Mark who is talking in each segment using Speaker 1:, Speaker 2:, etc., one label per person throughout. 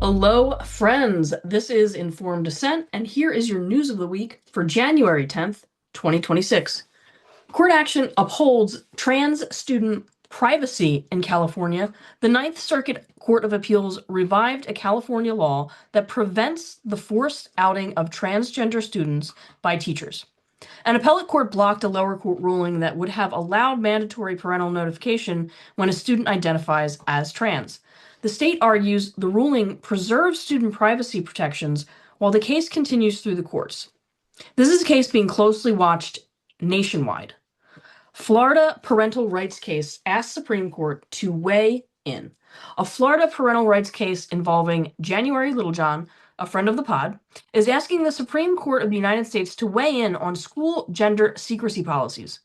Speaker 1: Hello, friends. This is Informed Dissent, and here is your news of the week for January 10th, 2026. Court action upholds trans student privacy in California. The Ninth Circuit Court of Appeals revived a California law that prevents the forced outing of transgender students by teachers. An appellate court blocked a lower court ruling that would have allowed mandatory parental notification when a student identifies as trans. The state argues the ruling preserves student privacy protections while the case continues through the courts. This is a case being closely watched nationwide. Florida parental rights case asks Supreme Court to weigh in. A Florida parental rights case involving January Littlejohn, a friend of the pod, is asking the Supreme Court of the United States to weigh in on school gender secrecy policies.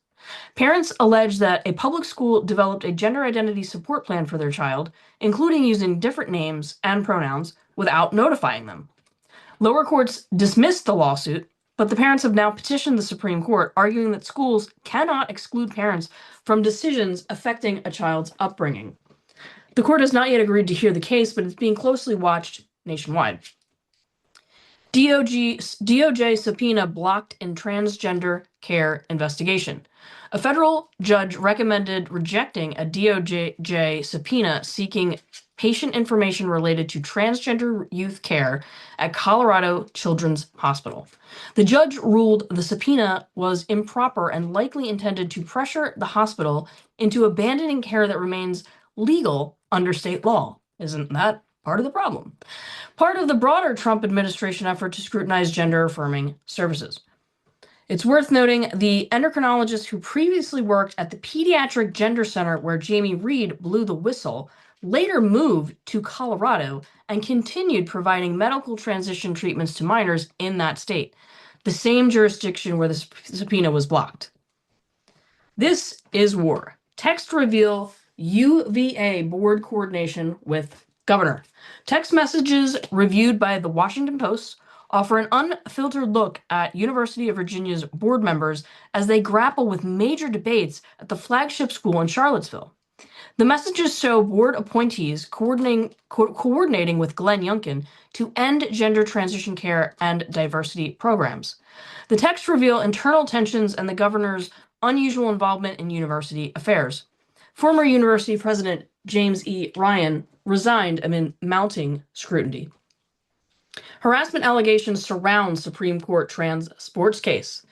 Speaker 1: Parents allege that a public school developed a gender identity support plan for their child, including using different names and pronouns, without notifying them. Lower courts dismissed the lawsuit, but the parents have now petitioned the Supreme Court, arguing that schools cannot exclude parents from decisions affecting a child's upbringing. The court has not yet agreed to hear the case, but it's being closely watched nationwide. DOJ subpoena blocked in transgender care investigation. A federal judge recommended rejecting a DOJ subpoena seeking patient information related to transgender youth care at Colorado Children's Hospital. The judge ruled the subpoena was improper and likely intended to pressure the hospital into abandoning care that remains legal under state law. Isn't that part of the problem? Part of the broader Trump administration effort to scrutinize gender-affirming services. It's worth noting the endocrinologist who previously worked at the Pediatric Gender Center where Jamie Reed blew the whistle later moved to Colorado and continued providing medical transition treatments to minors in that state, the same jurisdiction where the subpoena was blocked. This is war. Text reveal UVA board coordination with governor. Text messages reviewed by the Washington Post offer an unfiltered look at University of Virginia's board members as they grapple with major debates at the flagship school in Charlottesville. The messages show board appointees coordinating with Glenn Youngkin to end gender transition care and diversity programs. The texts reveal internal tensions and the governor's unusual involvement in university affairs. Former university president James E. Ryan resigned amid mounting scrutiny. Harassment allegations surround Supreme Court trans sports case.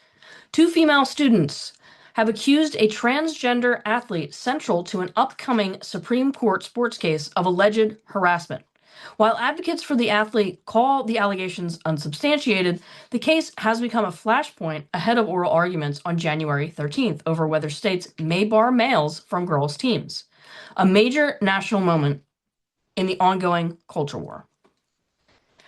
Speaker 1: Two female students have accused a transgender athlete central to an upcoming Supreme Court sports case of alleged harassment. While advocates for the athlete call the allegations unsubstantiated, the case has become a flashpoint ahead of oral arguments on January 13th over whether states may bar males from girls' teams. A major national moment in the ongoing culture war.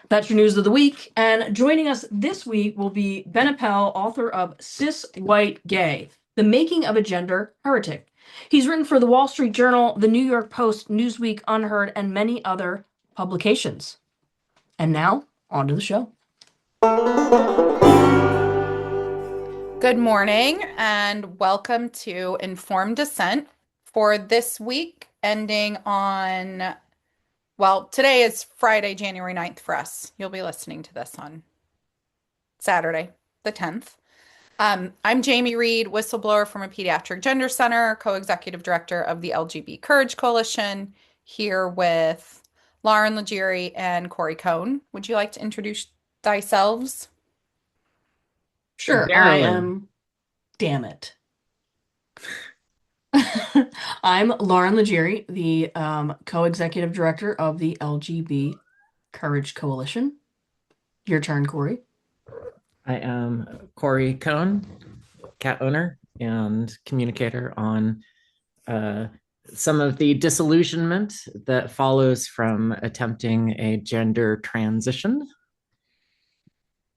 Speaker 1: That's your news of the week, and joining us this week will be Ben Appel, author of Cis White Gay, The Making of a Gender Heretic. He's written for the Wall Street Journal, the New York Post, Newsweek, Unheard, and many other publications. And now, on to the show.
Speaker 2: Good morning, and welcome to Informed Dissent for this week, ending on, well, today is Friday, January 9th for us. You'll be listening to this on Saturday, the 10th. I'm Jamie Reed, whistleblower from a pediatric gender center, co-executive director of the LGBT Courage Coalition, here with Lauren Legere and Corey Cohn. Would you like to introduce thyselves?
Speaker 1: Sure, I am. Damn it. I'm Lauren Legere, the co-executive director of the LGBT Courage Coalition. Your turn, Corey.
Speaker 3: I am Corey Cohn, cat owner and communicator on some of the disillusionment that follows from attempting a gender transition.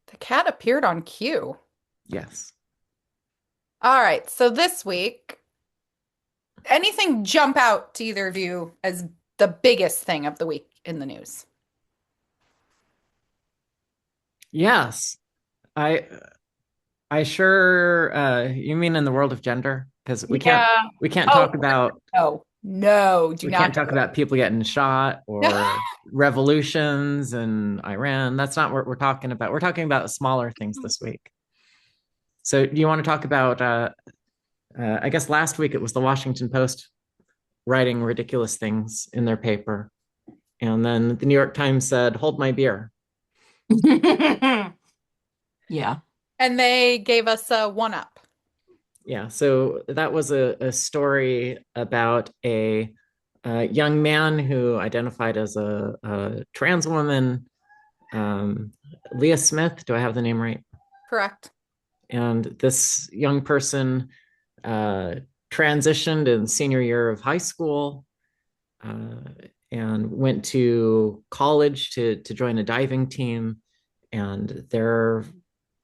Speaker 2: The cat appeared on cue.
Speaker 3: Yes.
Speaker 2: All right, so this week, anything jump out to either of you as the biggest thing of the week in the news?
Speaker 3: Yes. I sure, you mean in the world of gender? because
Speaker 2: Yeah.
Speaker 3: we can't
Speaker 2: Oh,
Speaker 3: talk about
Speaker 2: no, no, do
Speaker 3: we
Speaker 2: not
Speaker 3: can't
Speaker 2: do
Speaker 3: talk about people getting shot
Speaker 2: it.
Speaker 3: or revolutions in Iran. That's not what we're talking about. We're talking about smaller things this week. So do you want to talk about I guess last week it was the Washington Post writing ridiculous things in their paper. And then the New York Times said, hold my beer.
Speaker 1: Yeah.
Speaker 2: And they gave us a one up.
Speaker 3: Yeah, so that was a story about a young man who identified as a trans woman, um, Leah Smith. Do I have the name right?
Speaker 2: Correct.
Speaker 3: And this young person uh, transitioned in senior year of high school uh, and went to college to join a diving team. And there,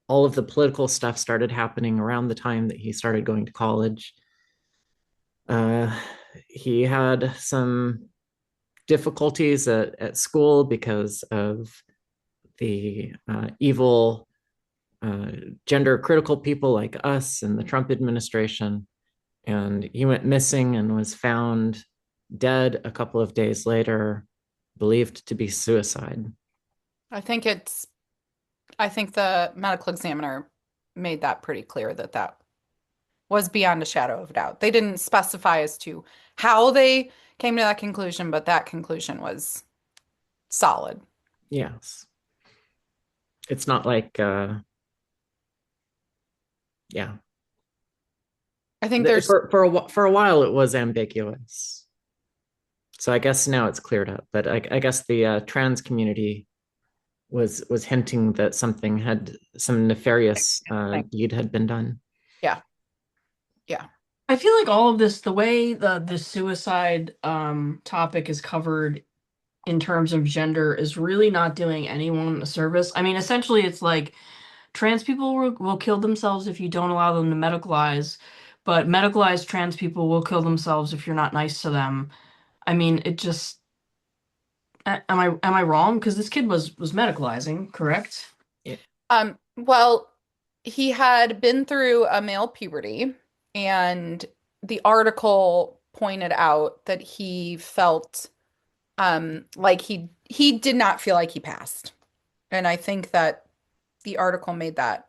Speaker 3: all of the political stuff started happening around the time that he started going to college. Uh, he had some difficulties at school because of the evil gender critical people like us and the Trump administration. And he went missing and was found dead a couple of days later, believed to be suicide.
Speaker 2: I think it's, I think the medical examiner made that pretty clear that that was beyond a shadow of a doubt. They didn't specify as to how they came to that conclusion, but that conclusion was solid.
Speaker 3: Yes. It's not like, yeah.
Speaker 2: I think there's,
Speaker 3: For a while, it was ambiguous. So I guess now it's cleared up. But I guess the trans community was hinting that some nefarious deed had been done.
Speaker 2: yeah, yeah.
Speaker 1: I feel like all of this, the way the suicide topic is covered in terms of gender is really not doing anyone a service. I mean, essentially it's like trans people will kill themselves if you don't allow them to medicalize, but medicalized trans people will kill themselves if you're not nice to them. I mean, it just am I wrong? Because this kid was medicalizing, correct?
Speaker 3: Yeah.
Speaker 2: Well, he had been through a male puberty, and the article pointed out that he felt like he did not feel like he passed. And I think that the article made that,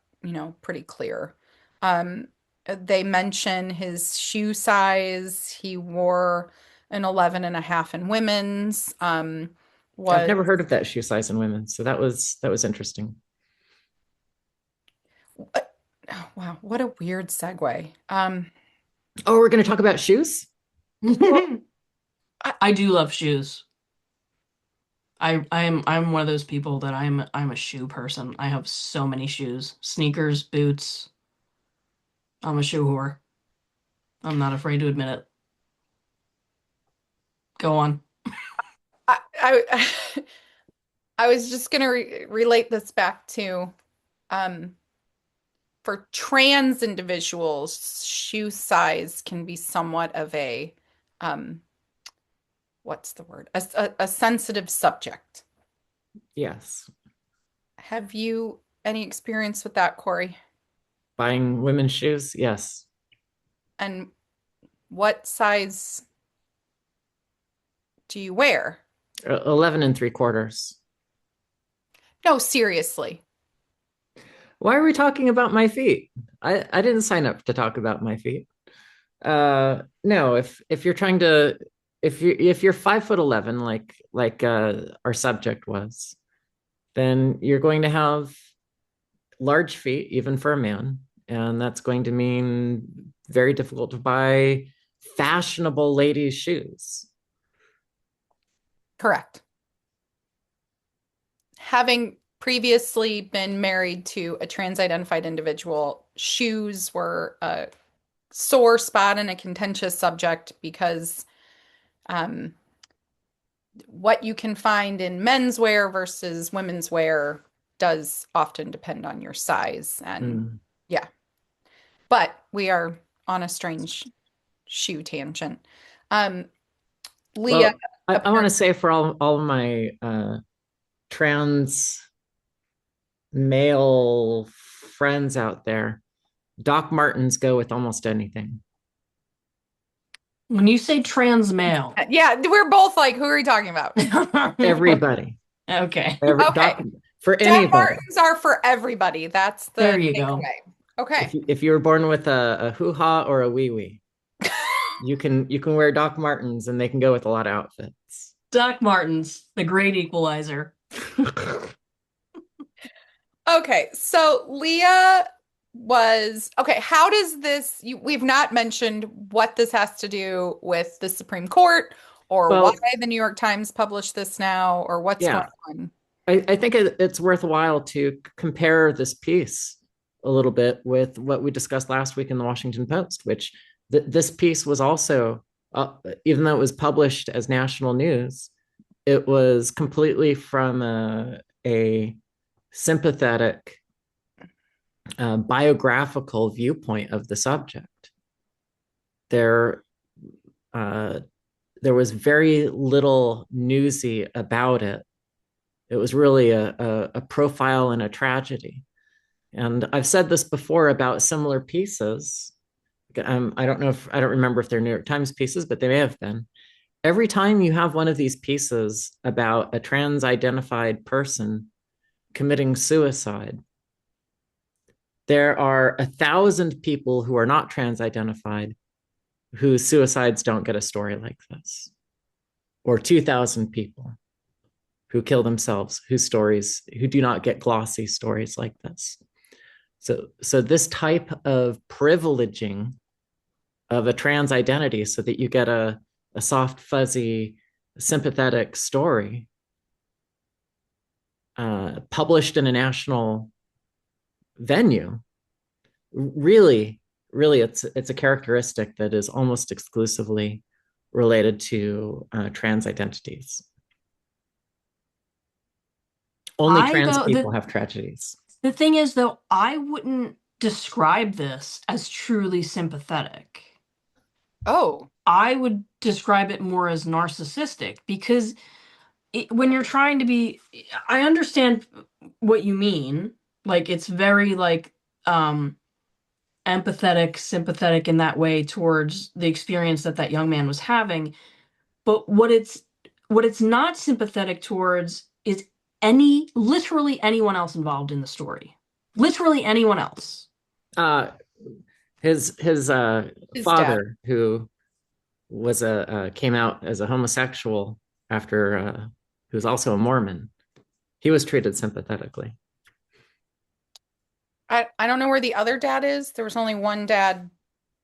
Speaker 2: pretty clear. Um, they mention his shoe size. He wore an 11 and a half in women's.
Speaker 3: I've
Speaker 2: Was
Speaker 3: never heard of that shoe size in women, so that was interesting.
Speaker 2: oh, wow, what a weird segue.
Speaker 3: Oh, we're going to talk about shoes?
Speaker 1: I do love shoes. I'm one of those people that I'm a shoe person. I have so many shoes, sneakers, boots. I'm a shoe whore. I'm not afraid to admit it. Go on.
Speaker 2: I I was just gonna relate this back to um for trans individuals, shoe size can be somewhat of a um what's the word? A sensitive subject.
Speaker 3: Yes.
Speaker 2: Have you any experience with that, Corey?
Speaker 3: Buying women's shoes? Yes.
Speaker 2: And what size do you wear?
Speaker 3: 11 and 3/4.
Speaker 2: No, seriously.
Speaker 3: Why are we talking about my feet? I didn't sign up to talk about my feet. No, if you're trying to if you're 5'11", our subject was, then you're going to have large feet, even for a man, and that's going to mean very difficult to buy fashionable ladies' shoes.
Speaker 2: Correct. Having previously been married to a trans-identified individual, shoes were a sore spot and a contentious subject because um, what you can find in menswear versus women's wear does often depend on your size. And
Speaker 3: Mm.
Speaker 2: yeah, but we are on a strange shoe tangent. Um, Leah,
Speaker 3: Well, I want to say for all of my trans male friends out there, Doc Martens go with almost anything.
Speaker 1: When you say trans male.
Speaker 2: Yeah, we're both like, who are you talking about?
Speaker 3: Everybody.
Speaker 1: Okay.
Speaker 2: Okay.
Speaker 3: For
Speaker 2: Doc
Speaker 3: anybody.
Speaker 2: Martens are for everybody. That's
Speaker 1: There
Speaker 2: the
Speaker 1: you go.
Speaker 2: takeaway. Okay.
Speaker 3: If you were born with a hoo-ha or a wee-wee, you can wear Doc Martens and they can go with a lot of outfits.
Speaker 1: Doc Martens, the great equalizer.
Speaker 2: Okay, so Leah was okay. How does we've not mentioned what this has to do with the Supreme Court or why
Speaker 3: Well,
Speaker 2: the New York Times published this now or what's going
Speaker 3: yeah,
Speaker 2: on.
Speaker 3: I think it's worthwhile to compare this piece a little bit with what we discussed last week in the Washington Post, which this piece was also, even though it was published as national news, it was completely from a sympathetic, biographical viewpoint of the subject. There, uh, there was very little newsy about it. It was really a profile and a tragedy. And I've said this before about similar pieces. I don't remember if they're New York Times pieces, but they may have been. Every time you have one of these pieces about a trans-identified person committing suicide, there are 1,000 people who are not trans-identified whose suicides don't get a story like this, or 2,000 people who kill themselves, who do not get glossy stories like this. So this type of privileging of a trans identity so that you get a soft, fuzzy, sympathetic story published in a national venue, really, it's a characteristic that is almost exclusively related to trans identities. Only trans people have tragedies.
Speaker 1: The thing is, though, I wouldn't describe this as truly sympathetic.
Speaker 2: Oh,
Speaker 1: I would describe it more as narcissistic because when you're trying to be, I understand what you mean. Like it's very like empathetic, sympathetic in that way towards the experience that that young man was having. But what it's not sympathetic towards is literally anyone else involved in the story. Literally anyone else.
Speaker 3: Uh, his
Speaker 2: dad.
Speaker 3: father, who was came out as a homosexual after who was also a Mormon, he was treated sympathetically.
Speaker 2: I don't know where the other dad is. There was only one dad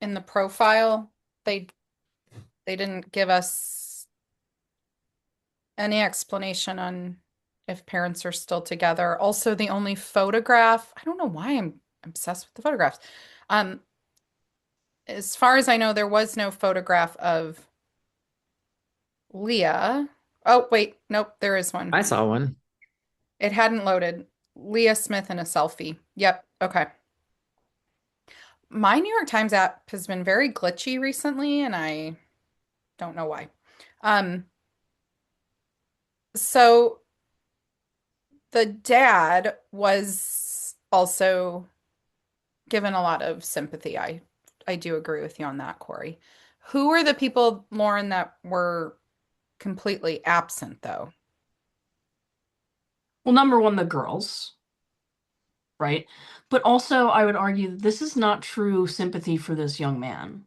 Speaker 2: in the profile. They didn't give us any explanation on if parents are still together. Also, the only photograph, I don't know why I'm obsessed with the photographs. Um, as far as I know, there was no photograph of Leah. Oh, wait, nope, there is one.
Speaker 3: I saw one.
Speaker 2: It hadn't loaded. Leah Smith in a selfie. Yep, okay. My New York Times app has been very glitchy recently, and I don't know why. Um, so the dad was also given a lot of sympathy. I do agree with you on that, Corey. Who were the people, Lauren, that were completely absent, though?
Speaker 1: Well, number one, the girls, right? But also, I would argue that this is not true sympathy for this young man.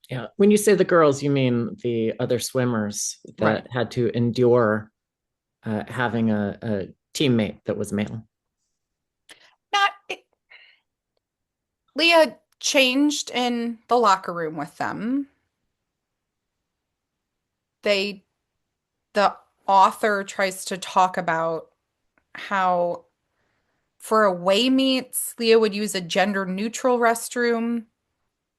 Speaker 3: Yeah. When you say the girls, you mean the other swimmers that
Speaker 1: Right.
Speaker 3: had to endure having a teammate that was male.
Speaker 2: Not Leah changed in the locker room with them. They, the author tries to talk about how for away meets, Leah would use a gender neutral restroom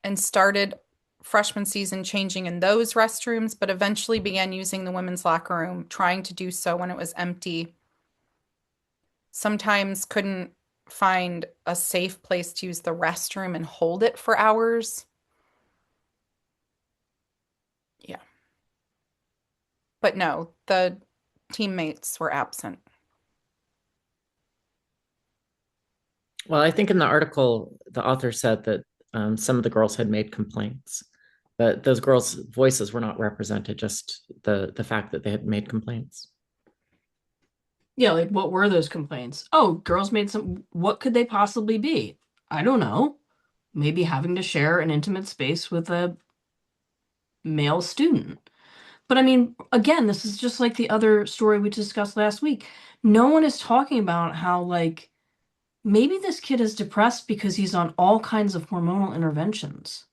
Speaker 2: and started freshman season changing in those restrooms, but eventually began using the women's locker room, trying to do so when it was empty. Sometimes couldn't find a safe place to use the restroom and hold it for hours. Yeah. But no, the teammates were absent.
Speaker 3: Well, I think in the article, the author said that some of the girls had made complaints, but those girls' voices were not represented, just the fact that they had made complaints.
Speaker 1: Yeah, like what were those complaints? Oh, girls made some. What could they possibly be? I don't know. Maybe having to share an intimate space with a male student. But I mean, again, this is just like the other story we discussed last week. No one is talking about how, like, maybe this kid is depressed because he's on all kinds of hormonal interventions.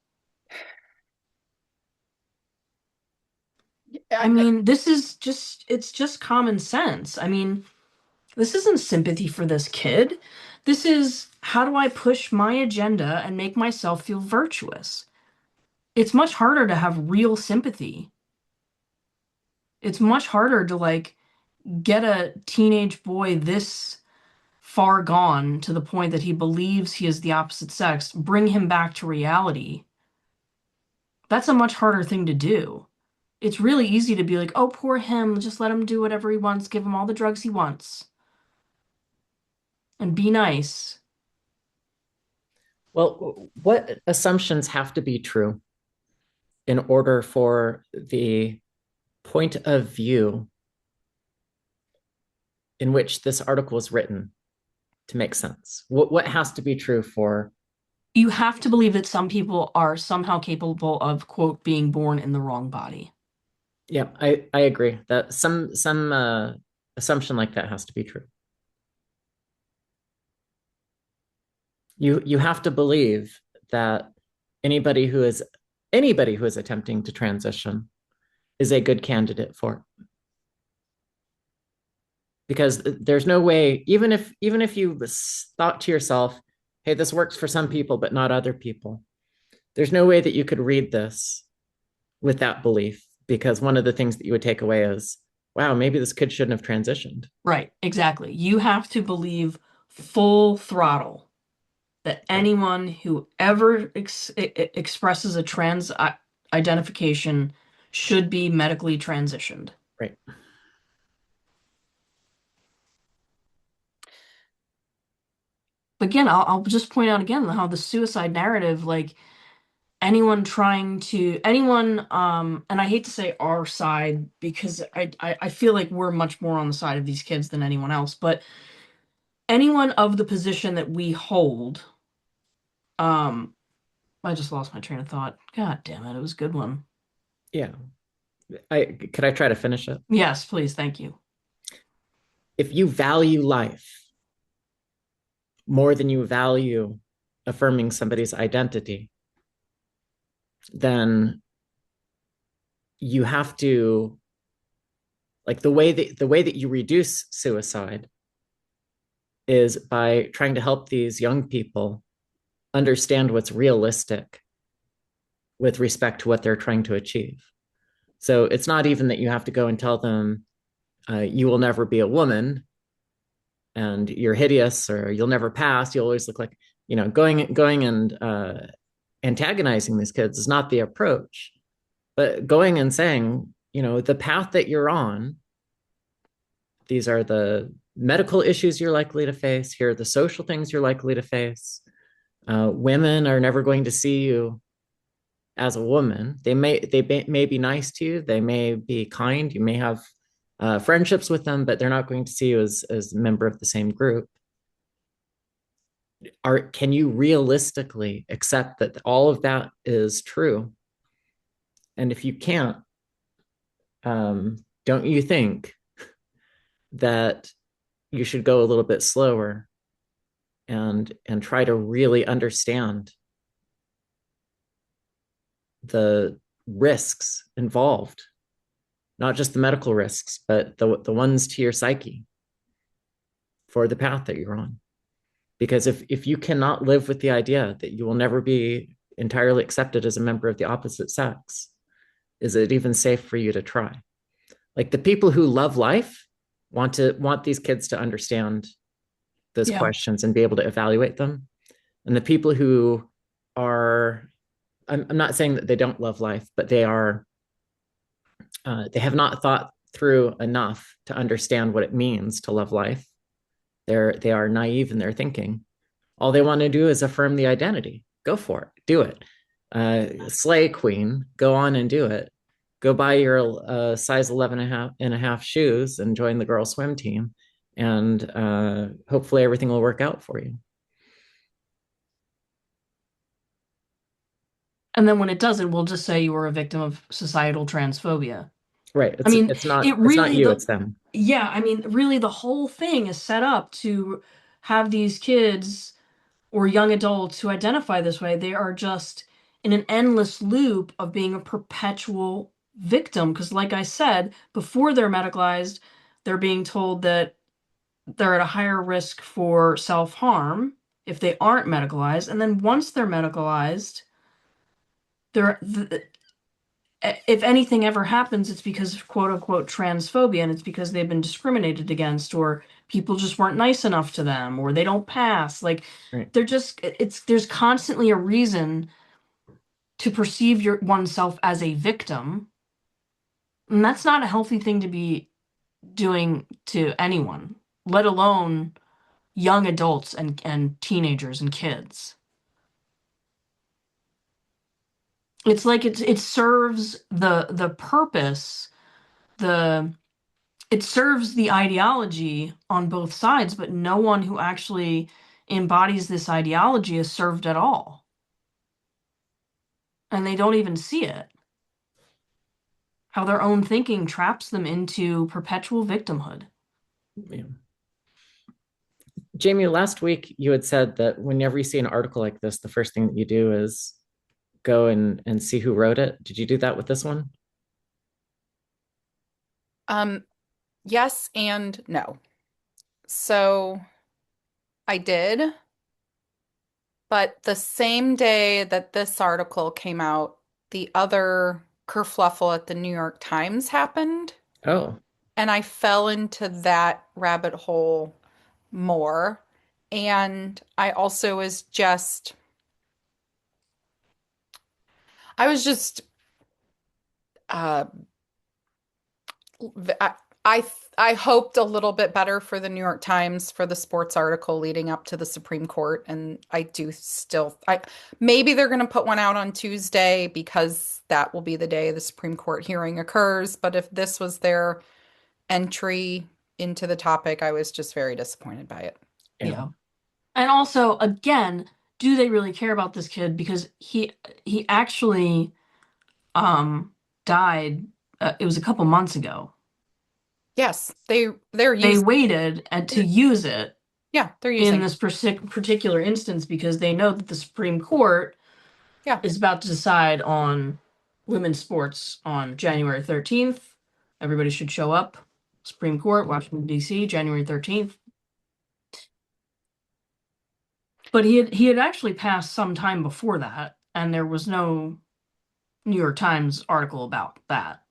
Speaker 1: I mean, this is just, it's just common sense. I mean, this isn't sympathy for this kid. This is how do I push my agenda and make myself feel virtuous? It's much harder to have real sympathy. It's much harder to like get a teenage boy this far gone to the point that he believes he is the opposite sex, bring him back to reality. That's a much harder thing to do. It's really easy to be like, oh, poor him, just let him do whatever he wants, give him all the drugs he wants, and be nice.
Speaker 3: Well, what assumptions have to be true in order for the point of view in which this article was written to make sense? What has to be true for?
Speaker 1: You have to believe that some people are somehow capable of, quote, being born in the wrong body.
Speaker 3: Yeah, I agree that some assumption like that has to be true. You have to believe that anybody who is anybody who is attempting to transition is a good candidate for it. Because there's no way, even if you thought to yourself, hey, this works for some people but not other people, there's no way that you could read this with that belief, because one of the things that you would take away is, wow, maybe this kid shouldn't have transitioned.
Speaker 1: Right, exactly. You have to believe full throttle that
Speaker 3: Right.
Speaker 1: anyone who ever expresses a trans identification should be medically transitioned.
Speaker 3: Right.
Speaker 1: Again, I'll just point out again how the suicide narrative, like anyone trying to anyone, and I hate to say our side because I feel like we're much more on the side of these kids than anyone else, but anyone of the position that we hold, um, I just lost my train of thought. God damn it, it was a good one.
Speaker 3: Yeah. Could I try to finish it?
Speaker 1: Yes, please, thank you.
Speaker 3: If you value life more than you value affirming somebody's identity, then you have to, like, the way that you reduce suicide is by trying to help these young people understand what's realistic with respect to what they're trying to achieve. So it's not even that you have to go and tell them, you will never be a woman and you're hideous, or you'll never pass, you'll always look like, going and antagonizing these kids is not the approach. But going and saying, the path that you're on, these are the medical issues you're likely to face, here are the social things you're likely to face. Women are never going to see you as a woman. They may be nice to you, they may be kind, you may have friendships with them, but they're not going to see you as a member of the same group. Can you realistically accept that all of that is true? And if you can't, don't you think that you should go a little bit slower and try to really understand the risks involved, not just the medical risks, but the ones to your psyche for the path that you're on? Because if you cannot live with the idea that you will never be entirely accepted as a member of the opposite sex, is it even safe for you to try? Like, the people who love life want these kids to understand those
Speaker 1: Yeah.
Speaker 3: questions and be able to evaluate them. And the people who are, I'm not saying that they don't love life, but they have not thought through enough to understand what it means to love life. They are naive in their thinking. All they want to do is affirm the identity. Go for it. Do it. slay queen, go on and do it. Go buy your size 11 and a half shoes and join the girl swim team. And hopefully everything will work out for you.
Speaker 1: And then when it doesn't, we'll just say you were a victim of societal transphobia.
Speaker 3: Right.
Speaker 1: I mean, it
Speaker 3: It's not
Speaker 1: really
Speaker 3: you,
Speaker 1: the
Speaker 3: it's them.
Speaker 1: yeah, I mean, really the whole thing is set up to have these kids or young adults who identify this way. They are just in an endless loop of being a perpetual victim. Because, like I said, before they're medicalized, they're being told that they're at a higher risk for self-harm if they aren't medicalized. And then once they're medicalized, they're if anything ever happens, it's because of quote unquote transphobia, and it's because they've been discriminated against, or people just weren't nice enough to them, or they don't pass. Like
Speaker 3: Right.
Speaker 1: they're just there's constantly a reason to perceive oneself as a victim, and that's not a healthy thing to be doing to anyone, let alone young adults and teenagers and kids. It's like it serves the purpose, the it serves the ideology on both sides, but no one who actually embodies this ideology is served at all. And they don't even see it. How their own thinking traps them into perpetual victimhood.
Speaker 3: Yeah. Jamie, last week you had said that whenever you see an article like this, the first thing that you do is go and see who wrote it. Did you do that with this one?
Speaker 2: Um, yes and no. So I did, but the same day that this article came out, the other kerfluffle at the New York Times happened,
Speaker 3: Oh,
Speaker 2: and I fell into that rabbit hole more. And I also I was just, uh, I, I hoped a little bit better for the New York Times for the sports article leading up to the Supreme Court, and I do still, I maybe they're going to put one out on Tuesday because that will be the day the Supreme Court hearing occurs. But if this was their entry into the topic, I was just very disappointed by it.
Speaker 3: yeah.
Speaker 1: Yeah. And also, again, do they really care about this kid? Because he actually um died it was a couple months ago.
Speaker 2: Yes, they're
Speaker 1: They
Speaker 2: using,
Speaker 1: waited to use it
Speaker 2: yeah, they're
Speaker 1: in
Speaker 2: using,
Speaker 1: this particular instance because they know that the Supreme Court
Speaker 2: yeah,
Speaker 1: is about to decide on women's sports on January 13th. Everybody should show up. Supreme Court, Washington, D.C., January 13th. But he had actually passed some time before that, and there was no New York Times article about that.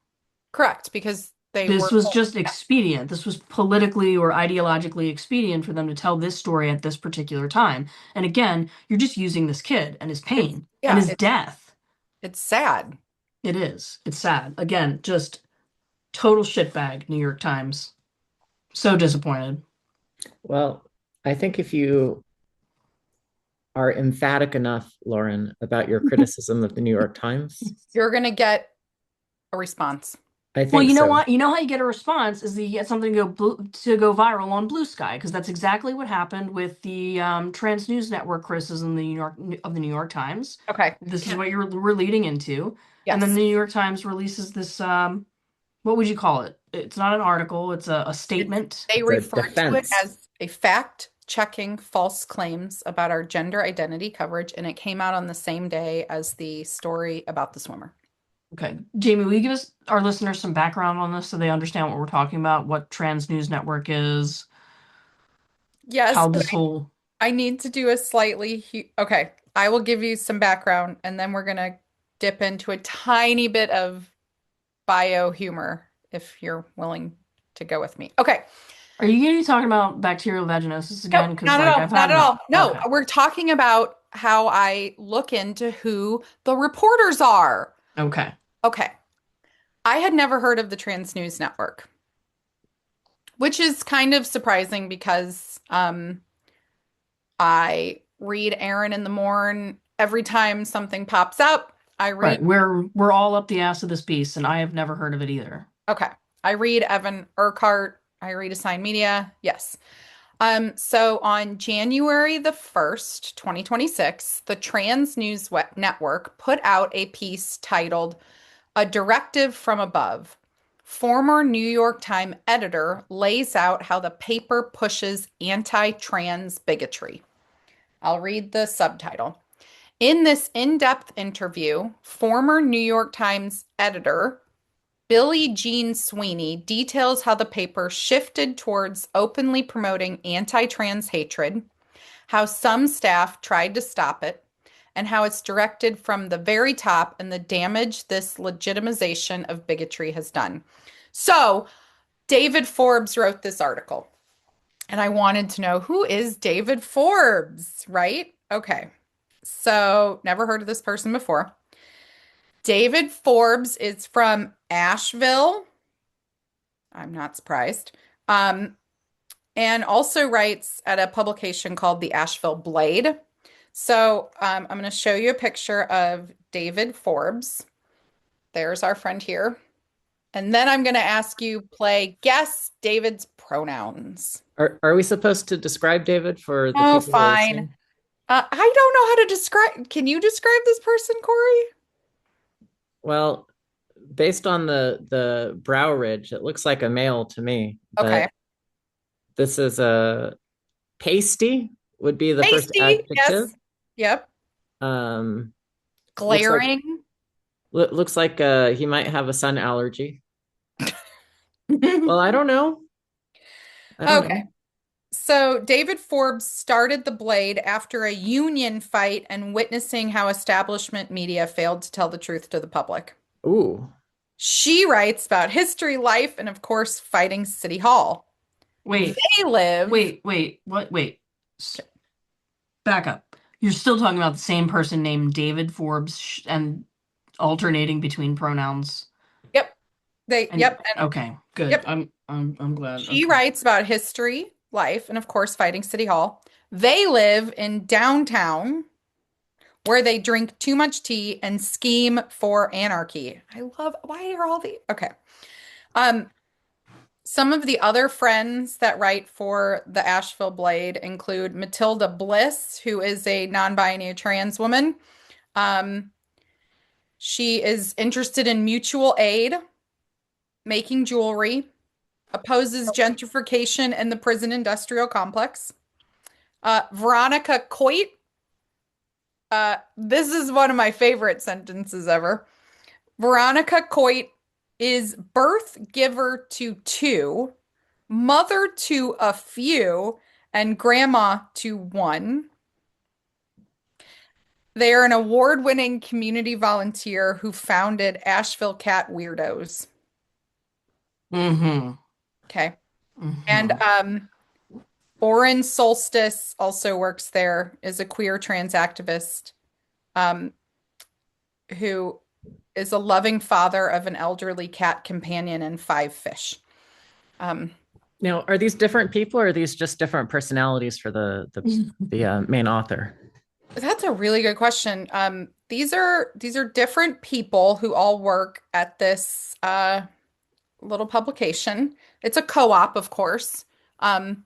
Speaker 2: correct, because they
Speaker 1: This
Speaker 2: were,
Speaker 1: was just expedient. This was politically or ideologically expedient for them to tell this story at this particular time. And again, you're just using this kid and his
Speaker 2: it's,
Speaker 1: pain and
Speaker 2: yeah,
Speaker 1: his death.
Speaker 2: it's sad.
Speaker 1: It is. It's sad. Again, just total shitbag, New York Times. So disappointed.
Speaker 3: Well, I think if you are emphatic enough, Lauren, about your criticism of the New York Times,
Speaker 2: You're gonna get a response.
Speaker 3: I
Speaker 1: Well,
Speaker 3: think
Speaker 1: you know
Speaker 3: so.
Speaker 1: what? You know how you get a response is that you get something to go viral on Blue Sky, because that's exactly what happened with the Trans News Network criticism of the New York Times.
Speaker 2: Okay.
Speaker 1: This is what we're leading into, and then
Speaker 2: Yes.
Speaker 1: the New York Times releases this. What would you call it? It's not an article. It's a statement.
Speaker 2: They
Speaker 3: The
Speaker 2: refer to it
Speaker 3: defense.
Speaker 2: as a fact checking false claims about our gender identity coverage, and it came out on the same day as the story about the swimmer.
Speaker 1: Okay, Jamie, will you give us our listeners some background on this so they understand what we're talking about? What Trans News Network is?
Speaker 2: Yes,
Speaker 1: How
Speaker 2: but
Speaker 1: this whole
Speaker 2: I need to do a okay. I will give you some background, and then we're gonna dip into a tiny bit of bio humor if you're willing to go with me. Okay.
Speaker 1: Are you going to be talking about bacterial vaginosis
Speaker 2: No,
Speaker 1: again? Because
Speaker 2: not at
Speaker 1: like
Speaker 2: all.
Speaker 1: I've
Speaker 2: Not
Speaker 1: had
Speaker 2: at
Speaker 1: enough.
Speaker 2: all. No,
Speaker 1: Okay.
Speaker 2: we're talking about how I look into who the reporters are.
Speaker 1: Okay.
Speaker 2: Okay. I had never heard of the Trans News Network, which is kind of surprising because I read Aaron in the Morn every time something pops up, I read.
Speaker 1: Right. We're all up the ass of this beast, and I have never heard of it either.
Speaker 2: Okay. I read Evan Urquhart. I read Assigned Media. Yes. So on January the 1st, 2026, the Trans News Network put out a piece titled A Directive from Above. Former New York Times editor lays out how the paper pushes anti-trans bigotry. I'll read the subtitle. In this in-depth interview, former New York Times editor Billie Jean Sweeney details how the paper shifted towards openly promoting anti-trans hatred, how some staff tried to stop it, and how it's directed from the very top and the damage this legitimization of bigotry has done. So, David Forbes wrote this article, and I wanted to know who is David Forbes, right? Okay. So, never heard of this person before. David Forbes is from Asheville. I'm not surprised. Um, and also writes at a publication called the Asheville Blade. So I'm going to show you a picture of David Forbes. There's our friend here. And then I'm going to ask you play guess David's pronouns.
Speaker 3: Are we supposed to describe David for the
Speaker 2: Oh,
Speaker 3: people who are
Speaker 2: fine.
Speaker 3: listening?
Speaker 2: I don't know how to describe. Can you describe this person, Corey?
Speaker 3: Well, based on the brow ridge, it looks like a male to me,
Speaker 2: Okay.
Speaker 3: but this is a pasty would be the first
Speaker 2: Tasty.
Speaker 3: adjective.
Speaker 2: Yes. Yep.
Speaker 3: Um, looks like
Speaker 2: Glaring.
Speaker 3: looks like he might have a sun allergy. Well, I don't know. I don't
Speaker 2: Okay.
Speaker 3: know.
Speaker 2: So, David Forbes started the Blade after a union fight and witnessing how establishment media failed to tell the truth to the public.
Speaker 3: Ooh.
Speaker 2: She writes about history, life, and of course, fighting City Hall.
Speaker 1: Wait,
Speaker 2: They live.
Speaker 1: wait, what? Wait. S- Back up. You're still talking about the same person named David Forbes and alternating between pronouns.
Speaker 2: Yep.
Speaker 1: And
Speaker 2: And
Speaker 1: okay, good.
Speaker 2: yep.
Speaker 1: I'm glad.
Speaker 2: She
Speaker 1: Okay.
Speaker 2: writes about history, life, and of course, fighting City Hall. They live in downtown where they drink too much tea and scheme for anarchy. I love, why are all the, okay. Um, some of the other friends that write for the Asheville Blade include Matilda Bliss, who is a non-binary trans woman. Um, she is interested in mutual aid, making jewelry, opposes gentrification in the prison industrial complex. Veronica Coit, this is one of my favorite sentences ever. Veronica Coit is birth giver to two, mother to a few, and grandma to one. They are an award-winning community volunteer who founded Asheville Cat Weirdos.
Speaker 1: Mm-hmm.
Speaker 2: Okay. And
Speaker 1: Mm-hmm.
Speaker 2: Oren Solstice also works there, is a queer trans activist um, who is a loving father of an elderly cat companion and five fish. Um,
Speaker 3: Now, are these different people or are these just different personalities for the main author?
Speaker 2: that's a really good question. These are different people who all work at this little publication. It's a co-op, of course. Um,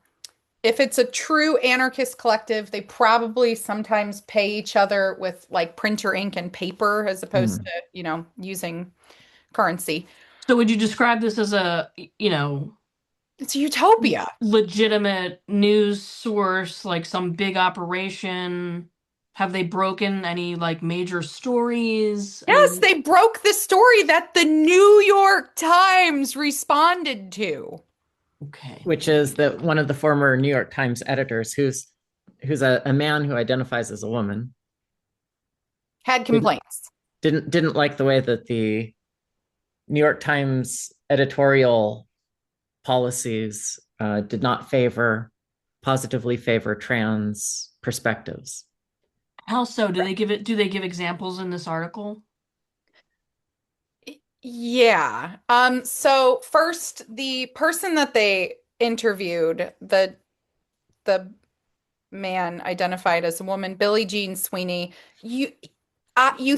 Speaker 2: if it's a true anarchist collective, they probably sometimes pay each other with like printer ink and paper as opposed
Speaker 3: Hmm.
Speaker 2: to, using currency.
Speaker 1: So would you describe this as a,
Speaker 2: It's a utopia.
Speaker 1: legitimate news source, like some big operation? Have they broken any like major stories? I
Speaker 2: Yes,
Speaker 1: mean,
Speaker 2: they broke the story that the New York Times responded to.
Speaker 1: okay.
Speaker 3: Which is that one of the former New York Times editors who's a man who identifies as a woman.
Speaker 2: Had
Speaker 3: Didn't
Speaker 2: complaints.
Speaker 3: didn't like the way that the New York Times editorial policies did not positively favor trans perspectives.
Speaker 1: How so? Do they give examples in this article?
Speaker 2: Yeah. So first, the person that they interviewed, the man identified as a woman, Billie Jean Sweeney. You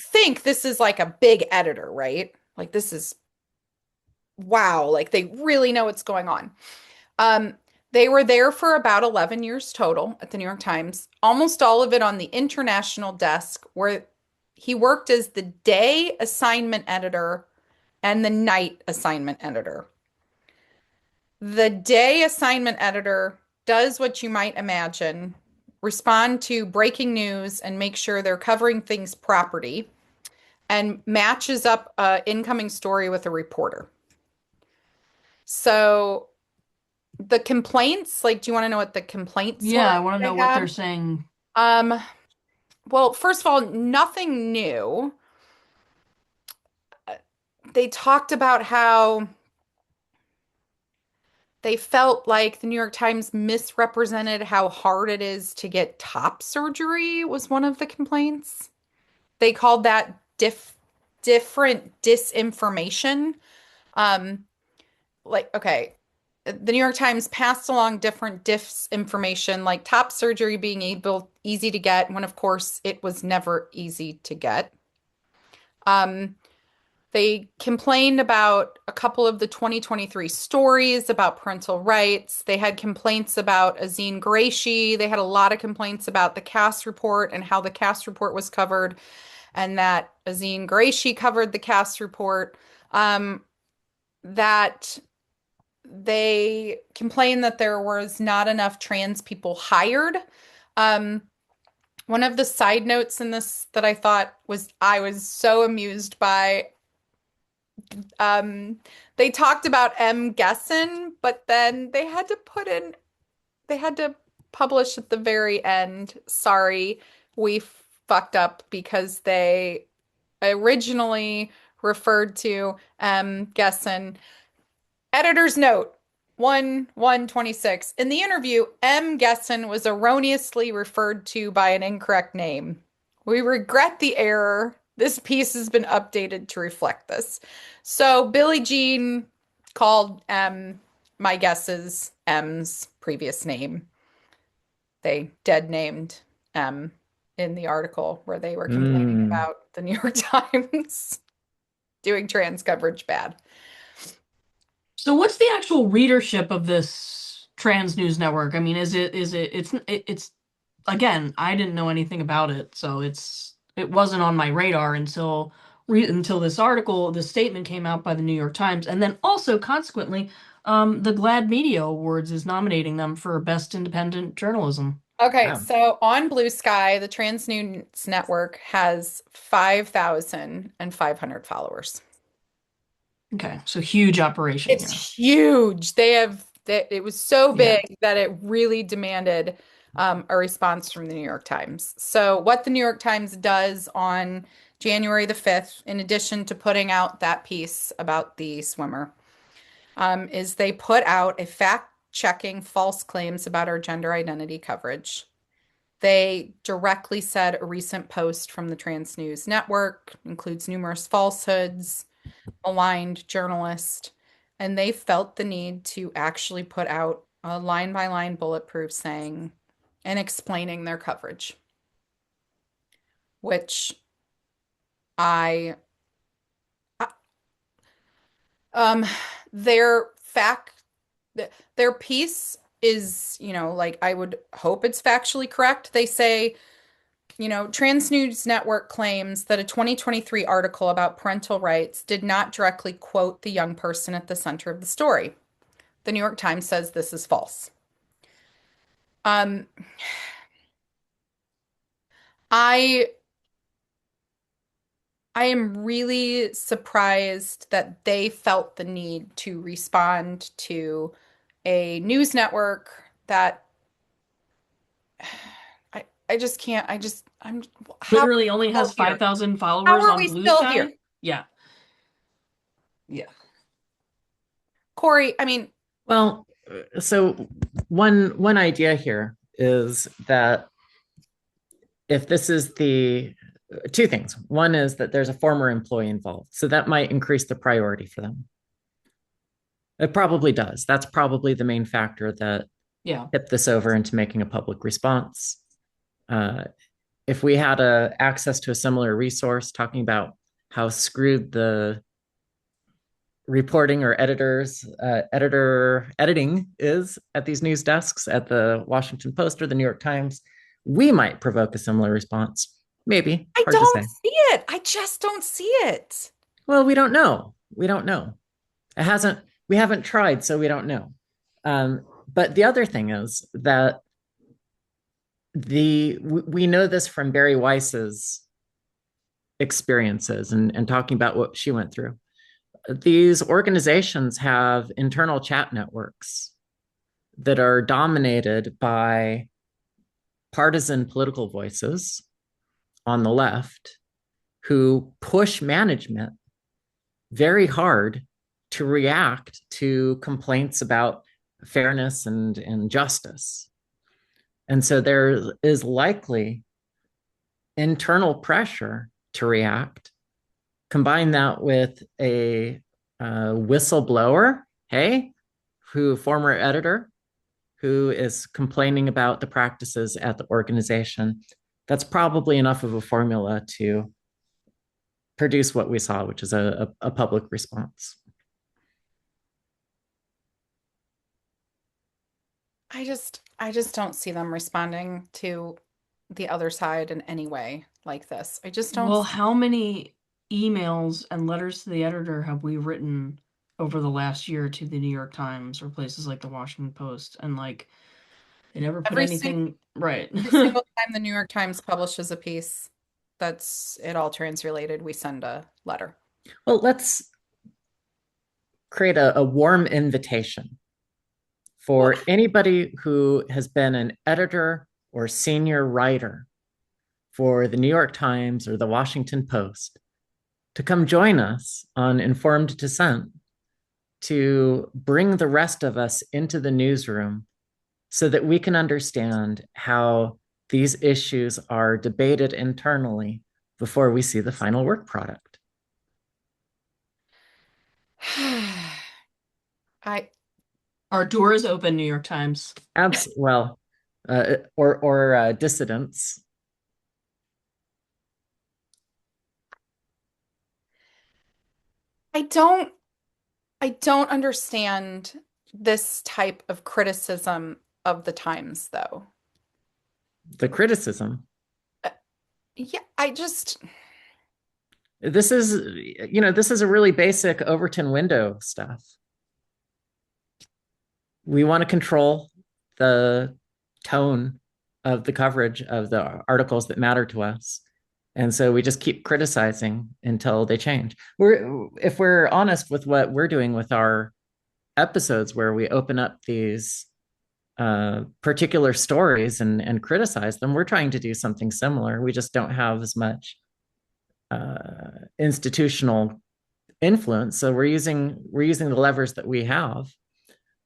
Speaker 2: think this is like a big editor, right? Like this is wow, like they really know what's going on. Um, they were there for about 11 years total at the New York Times, almost all of it on the international desk, where he worked as the day assignment editor and the night assignment editor. The day assignment editor does what you might imagine, respond to breaking news and make sure they're covering things properly, and matches up an incoming story with a reporter. So the complaints, like, do you want to know what the complaints were
Speaker 1: Yeah, I want to
Speaker 2: they
Speaker 1: know what they're
Speaker 2: had?
Speaker 1: saying.
Speaker 2: Um, well, first of all, nothing new. They talked about how they felt like the New York Times misrepresented how hard it is to get top surgery was one of the complaints. They called that different disinformation. Um, okay, the New York Times passed along different disinformation, like top surgery being easy to get, when of course it was never easy to get. Um, they complained about a couple of the 2023 stories about parental rights. They had complaints about Azine Qureshi. They had a lot of complaints about the cast report and how the cast report was covered, and that Azine Qureshi covered the cast report. That they complained that there was not enough trans people hired. Um, One of the side notes in this that I was so amused by. Um, they talked about M. Gessen, but then they had to publish at the very end. Sorry, we fucked up because they originally referred to M. Gessen. Editor's note 1/1/26. In the interview, M. Gessen was erroneously referred to by an incorrect name. We regret the error. This piece has been updated to reflect this. So Billie Jean called M, my guess is M's previous name. They dead named M in the article where they were complaining
Speaker 3: Mm.
Speaker 2: about the New York Times doing trans coverage bad.
Speaker 1: So what's the actual readership of this trans news network? I mean, it's again, I didn't know anything about it, so it wasn't on my radar until this article, this statement came out by the New York Times, and then also consequently, the GLAAD Media Awards is nominating them for Best Independent Journalism.
Speaker 2: Okay,
Speaker 3: Wow.
Speaker 2: so on Blue Sky, the Trans News Network has 5,500 followers.
Speaker 1: Okay, so huge operation here.
Speaker 2: It's huge. It was so
Speaker 1: Yeah.
Speaker 2: big that it really demanded a response from the New York Times. So, what the New York Times does on January the 5th, in addition to putting out that piece about the swimmer, is they put out a fact-checking false claims about our gender identity coverage. They directly said a recent post from the Trans News Network includes numerous falsehoods, aligned journalist, and they felt the need to actually put out a line by line bulletproof saying and explaining their coverage, which I, um, their fact, their piece is, like I would hope it's factually correct. They say, Trans News Network claims that a 2023 article about parental rights did not directly quote the young person at the center of the story. The New York Times says this is false. Um, I I am really surprised that they felt the need to respond to a news network that I just can't. I'm how are
Speaker 1: Literally
Speaker 2: we
Speaker 1: only
Speaker 2: still
Speaker 1: has
Speaker 2: here?
Speaker 1: 5,000
Speaker 2: How
Speaker 1: followers
Speaker 2: are
Speaker 1: on
Speaker 2: we
Speaker 1: Blue
Speaker 2: still here?
Speaker 1: Sky. Yeah. Yeah.
Speaker 2: Corey, I mean,
Speaker 3: Well, so one idea here is that if this is the two things. One is that there's a former employee involved, so that might increase the priority for them. It probably does. That's probably the main factor that
Speaker 1: Yeah.
Speaker 3: tip this over into making a public response. Uh, if we had access to a similar resource talking about how screwed the reporting or editing is at these news desks at the Washington Post or the New York Times, we might provoke a similar response. Maybe,
Speaker 2: I
Speaker 3: hard to
Speaker 2: don't
Speaker 3: say.
Speaker 2: see it. I just don't see it.
Speaker 3: Well, we don't know. We don't know. It hasn't. We haven't tried, so we don't know. But the other thing is that we know this from Barry Weiss's experiences and talking about what she went through. These organizations have internal chat networks that are dominated by partisan political voices on the left who push management very hard to react to complaints about fairness and justice. And so there is likely internal pressure to react. Combine that with a whistleblower, hey, former editor, who is complaining about the practices at the organization. That's probably enough of a formula to produce what we saw, which is a public response.
Speaker 2: I just don't see them responding to the other side in any way like this. I just don't.
Speaker 1: Well, how many emails and letters to the editor have we written over the last year to the New York Times or places like the Washington Post? And like, they never put
Speaker 2: Every single
Speaker 1: anything right.
Speaker 2: every single time the New York Times publishes a piece that's at all trans related, we send a letter.
Speaker 3: Well, let's create a warm invitation for anybody who has been an editor or senior writer for the New York Times or the Washington Post to come join us on Informed Dissent to bring the rest of us into the newsroom so that we can understand how these issues are debated internally before we see the final work product.
Speaker 2: I
Speaker 1: Our door is open, New York Times.
Speaker 3: Well, or dissidents.
Speaker 2: I don't I don't understand this type of criticism of the Times though.
Speaker 3: The criticism.
Speaker 2: Uh, Yeah, I just
Speaker 3: This is, this is a really basic Overton window stuff. We want to control the tone of the coverage of the articles that matter to us. And so we just keep criticizing until they change. If we're honest with what we're doing with our episodes, where we open up these particular stories and criticize them, we're trying to do something similar. We just don't have as much institutional influence, so we're using the levers that we have.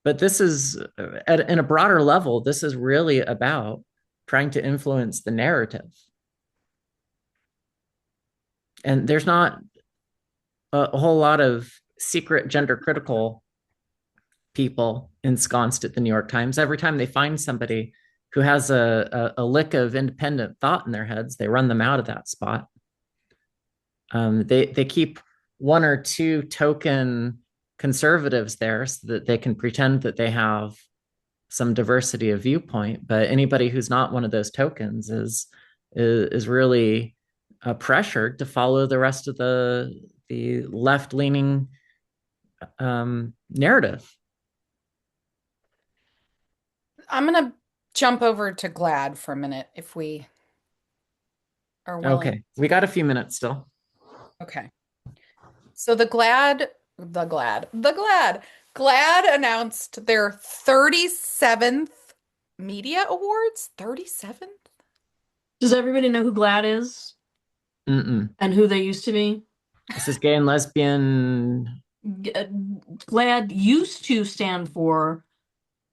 Speaker 3: But this is in a broader level, this is really about trying to influence the narrative. And there's not a whole lot of secret gender critical people ensconced at the New York Times. Every time they find somebody who has a lick of independent thought in their heads, they run them out of that spot. They keep one or two token conservatives there so that they can pretend that they have some diversity of viewpoint. But anybody who's not one of those tokens is really pressured to follow the rest of the left leaning narrative.
Speaker 2: I'm gonna jump over to GLAD for a minute if we are willing.
Speaker 3: Okay, we got a few minutes still.
Speaker 2: Okay. So GLAD announced their 37th media awards. 37th?
Speaker 1: Does everybody know who GLAD is?
Speaker 3: Mm-mm.
Speaker 1: And who they used to be?
Speaker 3: This is gay and lesbian.
Speaker 1: GLAD used to stand for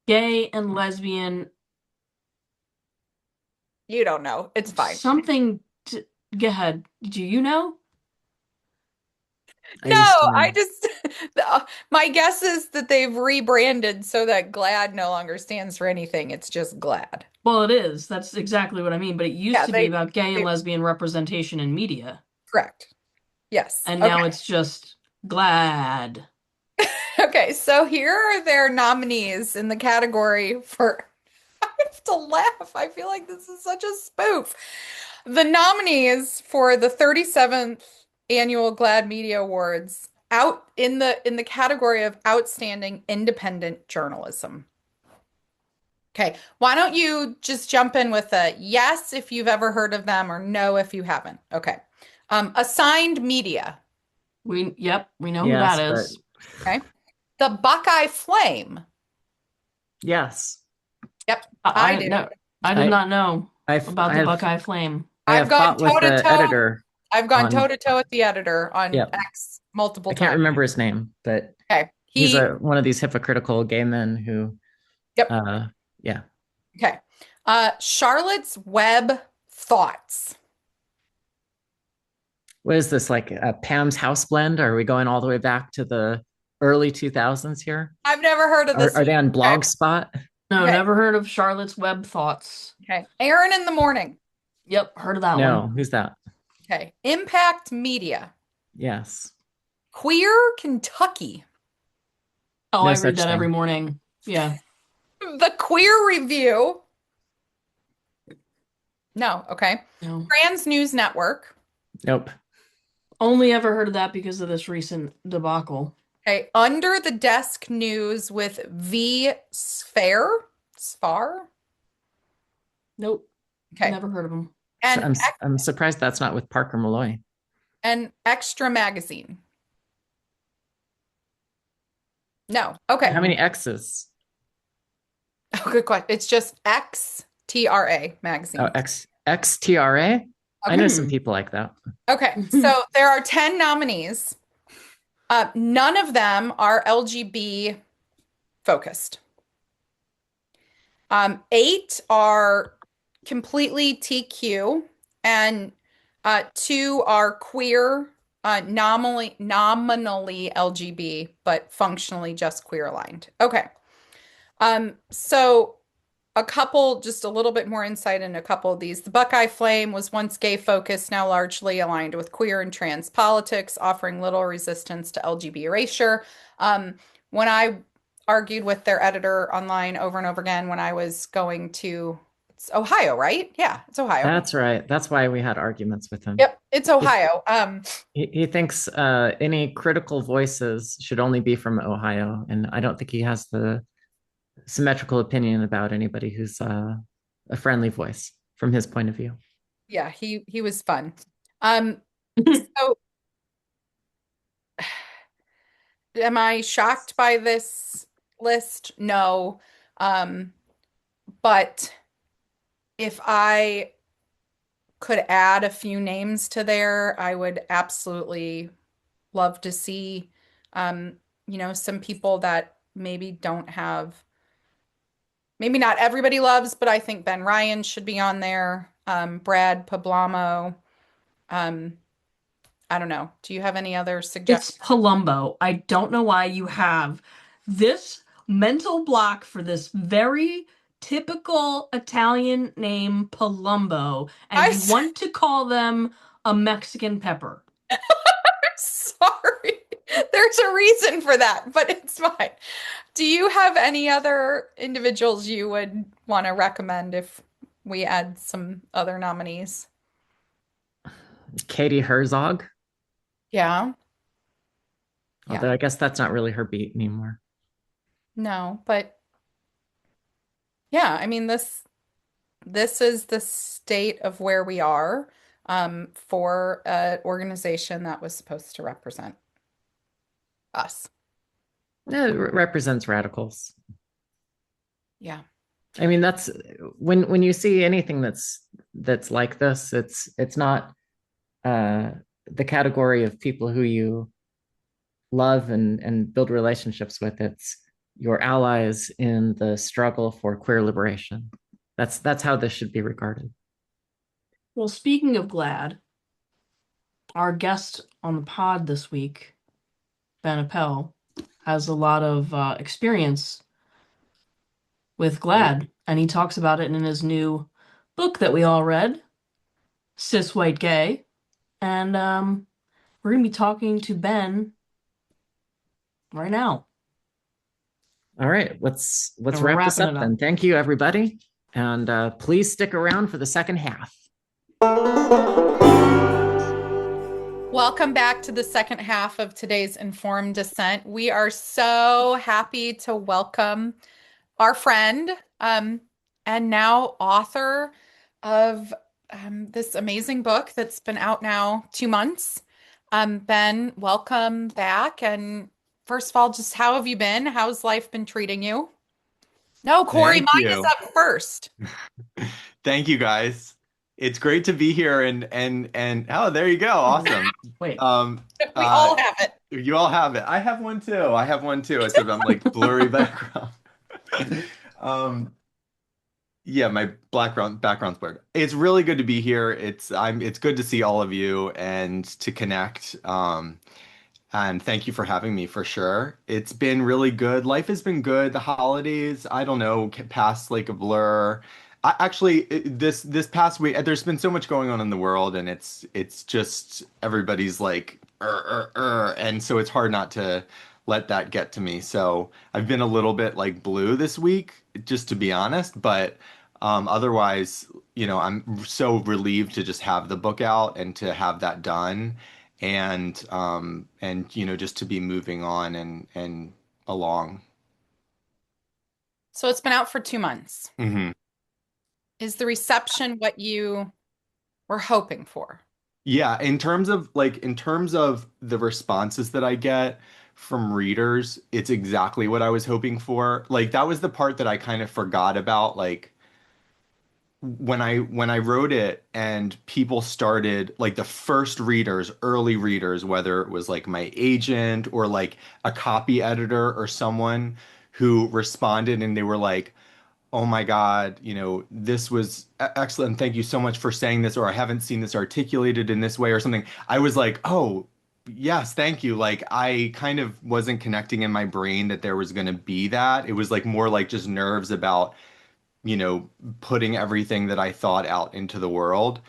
Speaker 1: gay and lesbian.
Speaker 2: You don't know. It's fine.
Speaker 1: Go ahead. Do you know?
Speaker 2: No, I just My guess is that they've rebranded so that GLAAD no longer stands for anything. It's just GLAAD.
Speaker 1: Well, it is. That's exactly what I mean. But it used
Speaker 2: Yeah,
Speaker 1: to be about gay and
Speaker 2: they
Speaker 1: lesbian representation in media,
Speaker 2: correct. Yes.
Speaker 1: and now
Speaker 2: Okay.
Speaker 1: it's just glad.
Speaker 2: Okay, so here are their nominees in the category for I have to laugh. I feel like this is such a spoof. The nominees for the 37th annual GLAAD Media Awards out in the category of outstanding independent journalism. Okay, why don't you just jump in with a yes if you've ever heard of them or no if you haven't. Okay. Assigned Media.
Speaker 1: Yep, we know who
Speaker 3: Yes,
Speaker 1: that
Speaker 3: but
Speaker 1: is.
Speaker 2: Okay. The Buckeye Flame.
Speaker 3: yes.
Speaker 2: Yep, I
Speaker 1: I
Speaker 2: do.
Speaker 1: no, I did
Speaker 3: I
Speaker 1: not know
Speaker 3: I've
Speaker 1: about
Speaker 3: I
Speaker 1: the
Speaker 3: have
Speaker 1: Buckeye Flame.
Speaker 3: I
Speaker 2: I've
Speaker 3: have
Speaker 2: gone
Speaker 3: fought
Speaker 2: toe
Speaker 3: with
Speaker 2: to
Speaker 3: the
Speaker 2: toe.
Speaker 3: editor
Speaker 2: I've gone toe
Speaker 3: on,
Speaker 2: to toe with the editor on
Speaker 3: yep.
Speaker 2: X multiple
Speaker 3: I can't
Speaker 2: times.
Speaker 3: remember his name, but
Speaker 2: Okay.
Speaker 3: he's
Speaker 2: He,
Speaker 3: one of these hypocritical gay men who
Speaker 2: yep.
Speaker 3: yeah.
Speaker 2: Okay. Charlotte's Web Thoughts.
Speaker 3: What is this, like a Pam's House Blend? Are we going all the way back to the early 2000s here?
Speaker 2: I've never heard of this.
Speaker 3: Are they on
Speaker 2: Okay.
Speaker 3: Blogspot?
Speaker 1: No,
Speaker 2: Okay.
Speaker 1: never heard of Charlotte's Web Thoughts.
Speaker 2: Okay. Aaron in the Morning.
Speaker 1: Yep, heard of that
Speaker 3: No,
Speaker 1: one.
Speaker 3: who's that?
Speaker 2: Okay. Impact Media.
Speaker 3: Yes.
Speaker 2: Queer Kentucky.
Speaker 1: Oh,
Speaker 3: No
Speaker 1: I read
Speaker 3: such
Speaker 1: that every
Speaker 3: thing.
Speaker 1: morning. Yeah.
Speaker 2: The Queer Review. No. Okay.
Speaker 1: No.
Speaker 2: Trans News Network.
Speaker 3: Nope.
Speaker 1: Only ever heard of that because of this recent debacle.
Speaker 2: Okay. Under the Desk News with V Sphere. Spar.
Speaker 1: Nope.
Speaker 2: Okay.
Speaker 1: Never heard of them.
Speaker 3: So
Speaker 2: And
Speaker 3: I'm surprised that's not with Parker Malloy.
Speaker 2: and Extra Magazine. No. Okay.
Speaker 3: How many X's?
Speaker 2: Oh, good question. It's just XTRA magazine.
Speaker 3: Oh, XTRA? I know some
Speaker 1: Hmm.
Speaker 3: people like that.
Speaker 2: Okay. So there are 10 nominees. None of them are LGB focused. 8 are completely TQ, and 2 are queer, nominally LGB, but functionally just queer aligned. Okay. So just a little bit more insight into a couple of these. The Buckeye Flame was once gay focused, now largely aligned with queer and trans politics, offering little resistance to LGBT erasure. When I argued with their editor online over and over again when I was going to, it's Ohio, right? Yeah, it's Ohio.
Speaker 3: That's right. That's why we had arguments with him.
Speaker 2: Yep, it's Ohio.
Speaker 3: He thinks any critical voices should only be from Ohio, and I don't think he has the symmetrical opinion about anybody who's a friendly voice from his point of view.
Speaker 2: Yeah, he was fun. So am I shocked by this list? No. But if I could add a few names to there, I would absolutely love to see, some people that maybe don't have, maybe not everybody loves, but I think Ben Ryan should be on there. Brad Pablamo. I don't know. Do you have any other
Speaker 1: It's
Speaker 2: suggestions?
Speaker 1: Palumbo. I don't know why you have this mental block for this very typical Italian name, Palumbo, and you
Speaker 2: I'm
Speaker 1: want to call them a Mexican pepper.
Speaker 2: sorry. There's a reason for that, but it's fine. Do you have any other individuals you would want to recommend if we add some other nominees?
Speaker 3: Katie Herzog,
Speaker 2: Yeah.
Speaker 3: although I guess that's not really her beat anymore.
Speaker 2: No, but yeah, I mean this is the state of where we are for an organization that was supposed to represent us.
Speaker 3: It represents radicals.
Speaker 2: Yeah.
Speaker 3: I mean, that's when you see anything that's like this, it's not the category of people who you love and build relationships with. It's your allies in the struggle for queer liberation. That's how this should be regarded.
Speaker 1: Well, speaking of GLAAD, our guest on the pod this week, Ben Appel, has a lot of experience with GLAAD, and he talks about it in his new book that we all read, Cis White Gay. And we're going to be talking to Ben right now.
Speaker 3: All right, let's
Speaker 1: And we're
Speaker 3: wrap this
Speaker 1: wrapping
Speaker 3: up
Speaker 1: it up.
Speaker 3: then. Thank you, everybody. And please stick around for the second half.
Speaker 2: Welcome back to the second half of today's Informed Dissent. We are so happy to welcome our friend and now author of this amazing book that's been out now 2 months. Ben, welcome back. And first of all, just how have you been? How's life been treating you? No, Corey,
Speaker 4: Thank
Speaker 2: mine is
Speaker 4: you.
Speaker 2: up first.
Speaker 4: Thank you guys. It's great to be here and oh, there you go. Awesome.
Speaker 1: Wait.
Speaker 4: Um
Speaker 2: We all have it.
Speaker 4: you all have it. I have one too. I have one too. Except I'm like blurry background. Um yeah, my background's blurred. It's really good to be here. It's good to see all of you and to connect. And thank you for having me for sure. It's been really good. Life has been good. The holidays, I don't know, passed like a blur. This past week, there's been so much going on in the world, and it's just everybody's like, and so it's hard not to let that get to me. So I've been a little bit like blue this week, just to be honest. But otherwise, I'm so relieved to just have the book out and to have that done and just to be moving on and along.
Speaker 2: So it's been out for 2 months.
Speaker 4: Hmm.
Speaker 2: Is the reception what you were hoping for?
Speaker 4: Yeah, in terms of the responses that I get from readers, it's exactly what I was hoping for. Like that was the part that I kind of forgot about, like when I wrote it and people started like the first readers, early readers, whether it was like my agent or like a copy editor or someone who responded and they were like, "Oh my God, this was excellent. Thank you so much for saying this," or "I haven't seen this articulated in this way," or something. I was like, "Oh, yes, thank you." Like I kind of wasn't connecting in my brain that there was going to be that. It was like more like just nerves about putting everything that I thought out into the world.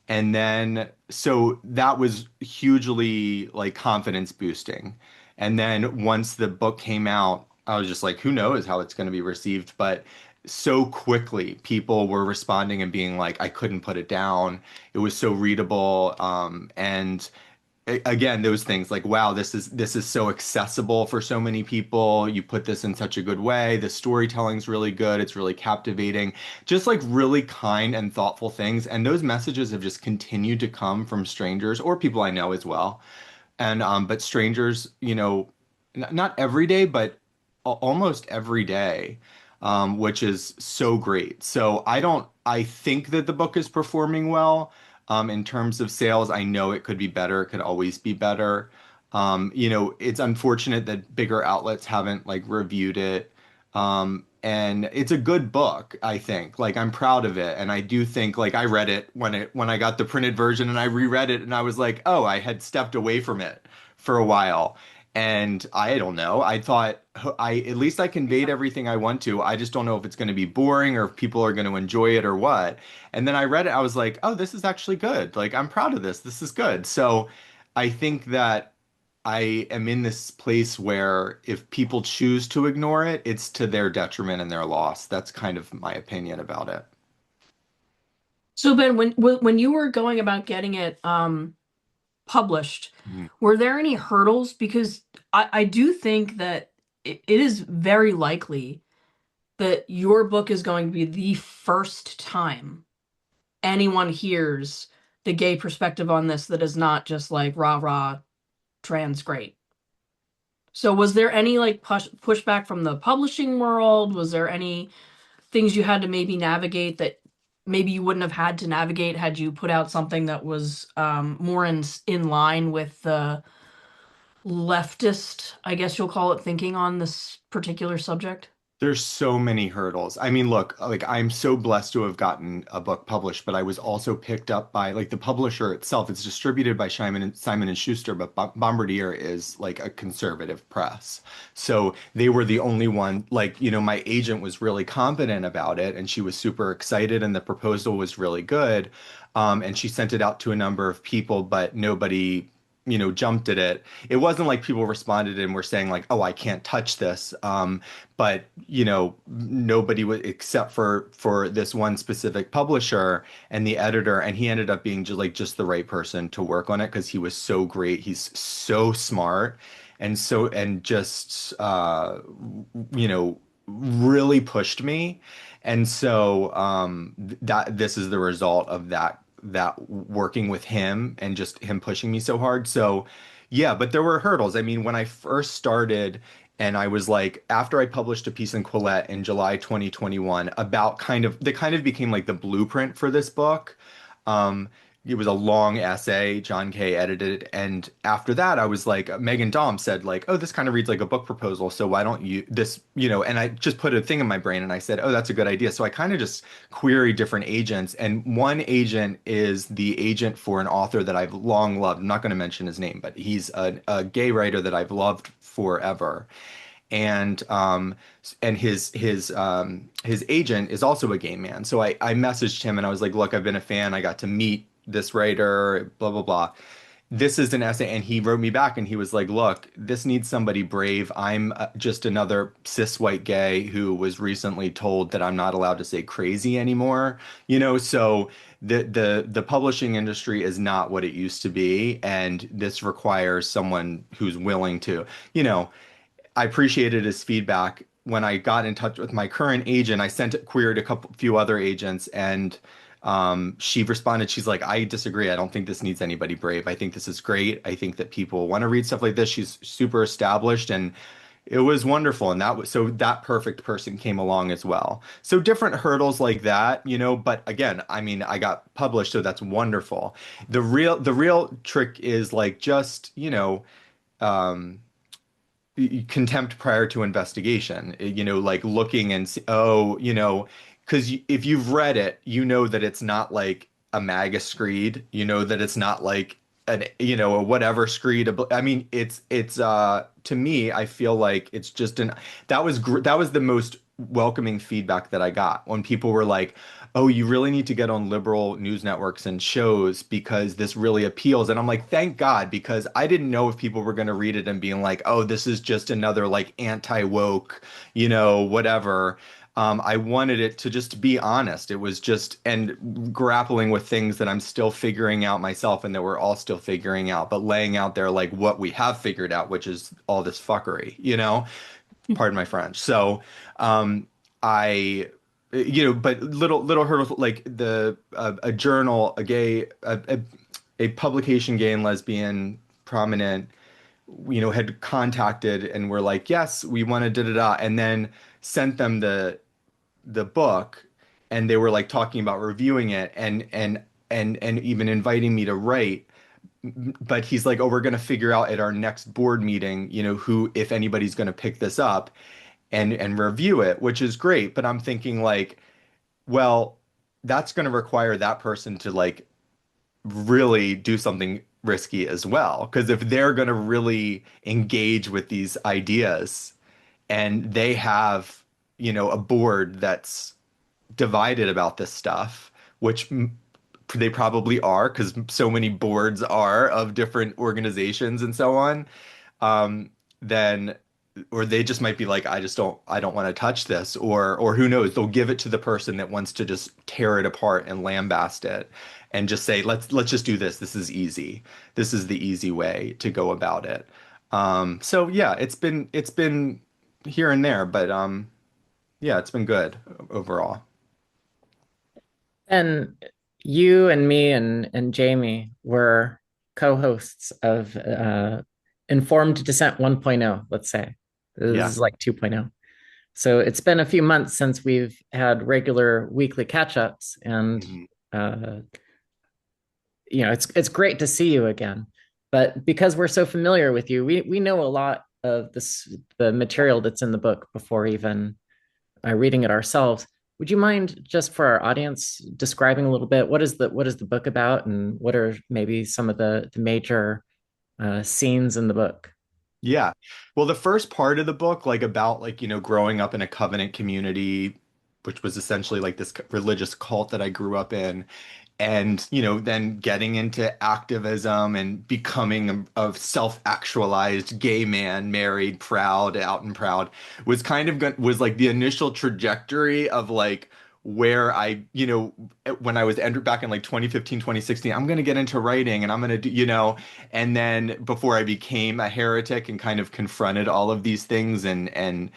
Speaker 4: And then, so that was hugely like confidence boosting. And then once the book came out, I was just like, who knows how it's going to be received? But so quickly, people were responding and being like, I couldn't put it down. It was so readable. And again, those things like, wow, this is so accessible for so many people. You put this in such a good way. The storytelling's really good. It's really captivating. Just like really kind and thoughtful things. And those messages have just continued to come from strangers or people I know as well. And but strangers, not every day, but almost every day, which is so great. So I think that the book is performing well. In terms of sales, I know it could be better. It could always be better. It's unfortunate that bigger outlets haven't like reviewed it. And it's a good book, I think. Like I'm proud of it. And I do think like I read it when I got the printed version and I reread it and I was like, oh, I had stepped away from it for a while. And I don't know. I thought I at least I conveyed everything I want to. I just don't know if it's going to be boring or if people are going to enjoy it or what. And then I read it, I was like, oh, this is actually good. Like I'm proud of this. This is good. So I think that I am in this place where if people choose to ignore it, it's to their detriment and their loss. That's kind of my opinion about it.
Speaker 1: So Ben, when you were going about getting it published,
Speaker 4: Mhm.
Speaker 1: were there any hurdles? Because I do think that it is very likely that your book is going to be the first time anyone hears the gay perspective on this that is not just like rah rah trans great. So was there any like pushback from the publishing world? Was there any things you had to maybe navigate that maybe you wouldn't have had to navigate had you put out something that was more in line with the leftist, I guess you'll call it, thinking on this particular subject?
Speaker 4: There's so many hurdles. I mean, look, like I'm so blessed to have gotten a book published, but I was also picked up by like the publisher itself. It's distributed by Simon and Schuster, but Bombardier is like a conservative press. So they were the only one, like, my agent was really confident about it and she was super excited and the proposal was really good. And she sent it out to a number of people, but nobody jumped at it. It wasn't like people responded and were saying like, "Oh, I can't touch this." But nobody would except for this one specific publisher and the editor, and he ended up being just the right person to work on it because he was so great. He's so smart and just really pushed me. And so that this is the result of that working with him and just him pushing me so hard. So yeah, but there were hurdles. I mean, when I first started and I was like, after I published a piece in Quillette in July 2021 about that kind of became like the blueprint for this book. Um, it was a long essay. John Kay edited it. And after that, I was like, Megan Daum said, like, oh, this kind of reads like a book proposal. So why don't you and I just put a thing in my brain and I said, oh, that's a good idea. So I kind of just queried different agents. And one agent is the agent for an author that I've long loved. I'm not going to mention his name, but he's a gay writer that I've loved forever. And his agent is also a gay man. So I messaged him and I was like, look, I've been a fan. I got to meet this writer, blah blah blah. This is an essay, and he wrote me back and he was like, look, this needs somebody brave. I'm just another cis white gay who was recently told that I'm not allowed to say crazy anymore. So the publishing industry is not what it used to be, and this requires someone who's willing to, you know. I appreciated his feedback. When I got in touch with my current agent, I queried few other agents, and she responded. She's like, "I disagree. I don't think this needs anybody brave. I think this is great. I think that people want to read stuff like this." She's super established, and it was wonderful. And that perfect person came along as well. So different hurdles like that, But again, I mean, I got published, so that's wonderful. The real trick is like just Um, contempt prior to investigation, like looking and see, oh, because if you've read it, you know that it's not like a MAGA screed, that it's not like a whatever screed. I mean, it's to me, I feel like it's just that was the most welcoming feedback that I got when people were like, oh, you really need to get on liberal news networks and shows because this really appeals. And I'm like, thank God, because I didn't know if people were going to read it and being like, oh, this is just another like anti-woke, whatever. I wanted it to just be honest. It was just, and grappling with things that I'm still figuring out myself and that we're all still figuring out, but laying out there like what we have figured out, which is all this fuckery, pardon my French. So, I but little hurdles like a journal, a publication, gay and lesbian prominent, had contacted and were like, yes, we want to da da da, and then sent them the book, and they were like talking about reviewing it and even inviting me to write. But he's like, oh, we're going to figure out at our next board meeting, who, if anybody's going to pick this up and review it, which is great. But I'm thinking like, well, that's going to require that person to like really do something risky as well. Because if they're going to really engage with these ideas and they have, a board that's divided about this stuff, which they probably are because so many boards are of different organizations and so on, then or they just might be like, I don't want to touch this, or who knows, they'll give it to the person that wants to just tear it apart and lambast it and just say, let's just do this. This is easy. This is the easy way to go about it. So yeah, it's been here and there, but yeah, it's been good overall.
Speaker 3: And you and me and Jamie were co-hosts of Informed Dissent 1.0, let's say. This
Speaker 4: Yeah.
Speaker 3: is like 2.0. So it's been a few months since we've had regular weekly catch-ups, and
Speaker 4: Mhm.
Speaker 3: it's great to see you again. But because we're so familiar with you, we know a lot of the material that's in the book before even reading it ourselves. Would you mind, just for our audience, describing a little bit what is the book about, and what are maybe some of the major scenes in the book?
Speaker 4: Yeah. Well, the first part of the book, like about like, growing up in a covenant community, which was essentially like this religious cult that I grew up in, and, then getting into activism and becoming a self-actualized gay man, married, proud, out and proud, was kind of was like the initial trajectory of like where when I was entered back in like 2015, 2016, I'm going to get into writing and I'm going to do, and then before I became a heretic and kind of confronted all of these things that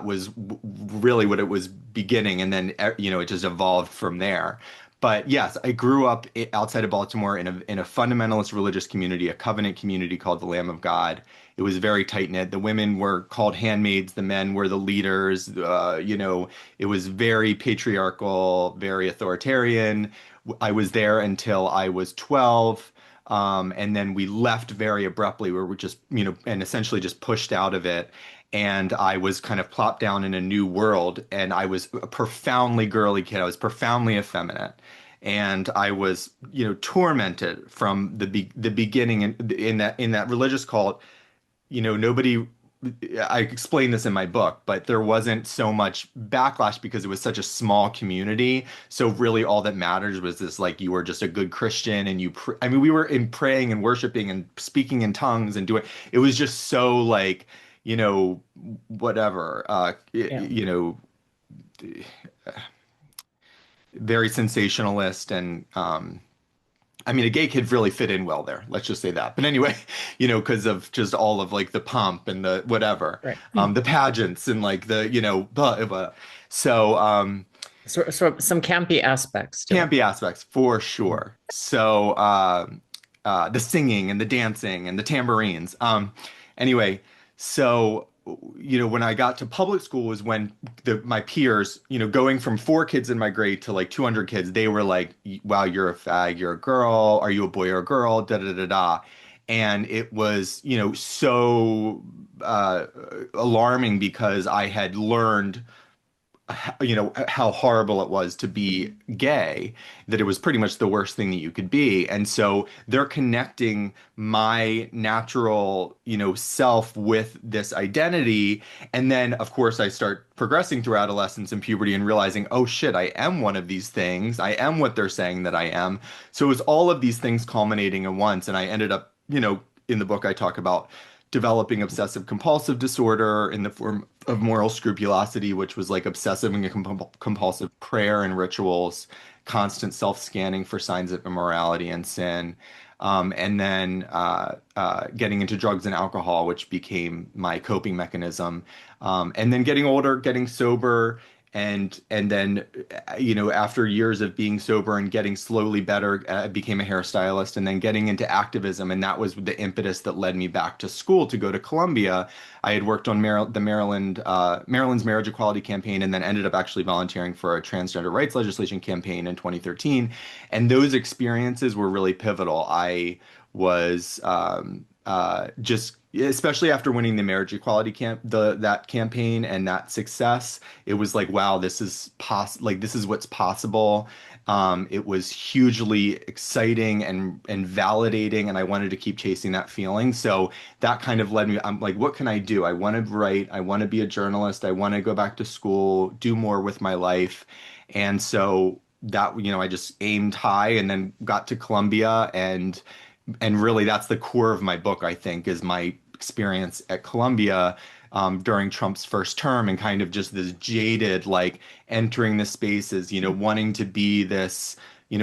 Speaker 4: was really what it was beginning, and then it just evolved from there. But yes, I grew up outside of Baltimore in a fundamentalist religious community, a covenant community called the Lamb of God. It was very tight knit. The women were called handmaids, the men were the leaders. It was very patriarchal, very authoritarian. I was there until I was 12. And then we left very abruptly, where we just, and essentially just pushed out of it. And I was kind of plopped down in a new world. And I was a profoundly girly kid. I was profoundly effeminate. And I was, tormented from the beginning in that religious cult. Nobody, I explain this in my book, but there wasn't so much backlash because it was such a small community. So really all that matters was this, like, you were just a good Christian and I mean, we were in praying and worshiping and speaking in tongues and doing, it was just so like, whatever,
Speaker 3: Yeah.
Speaker 4: very sensationalist and, I mean, a gay kid really fit in well there. Let's just say that. But anyway, because of just all of like the pomp and the whatever,
Speaker 3: Right.
Speaker 4: the pageants and like the, blah, blah. So,
Speaker 3: So some campy aspects to it.
Speaker 4: campy aspects for sure. So, the singing and the dancing and the tambourines. Anyway, so when I got to public school was when my peers, going from 4 kids in my grade to like 200 kids, they were like, "Wow, you're a fag, you're a girl. Are you a boy or a girl?" Da da da da. And it was, so alarming because I had learned how horrible it was to be gay, that it was pretty much the worst thing that you could be. And so they're connecting my natural, self with this identity. And then, of course, I start progressing through adolescence and puberty and realizing, oh shit, I am one of these things. I am what they're saying that I am. So it was all of these things culminating at once. And I ended up, in the book, I talk about developing obsessive compulsive disorder in the form of moral scrupulosity, which was like obsessive and compulsive prayer and rituals, constant self-scanning for signs of immorality and sin, and then getting into drugs and alcohol, which became my coping mechanism, and then getting older, getting sober, and then after years of being sober and getting slowly better, I became a hairstylist, and then getting into activism, and that was the impetus that led me back to school to go to Columbia. I had worked on Maryland's marriage equality campaign, and then ended up actually volunteering for a transgender rights legislation campaign in 2013, and those experiences were really pivotal. I was just especially after winning the marriage equality that campaign and that success, it was like, wow, this is this is what's possible. It was hugely exciting and validating, and I wanted to keep chasing that feeling. So that kind of led me, I'm like, what can I do? I want to write, I want to be a journalist, I want to go back to school, do more with my life. And so that, I just aimed high and then got to Columbia, and really that's the core of my book, I think, is my experience at Columbia during Trump's first term, and kind of just this jaded, like, entering the spaces, wanting to be this,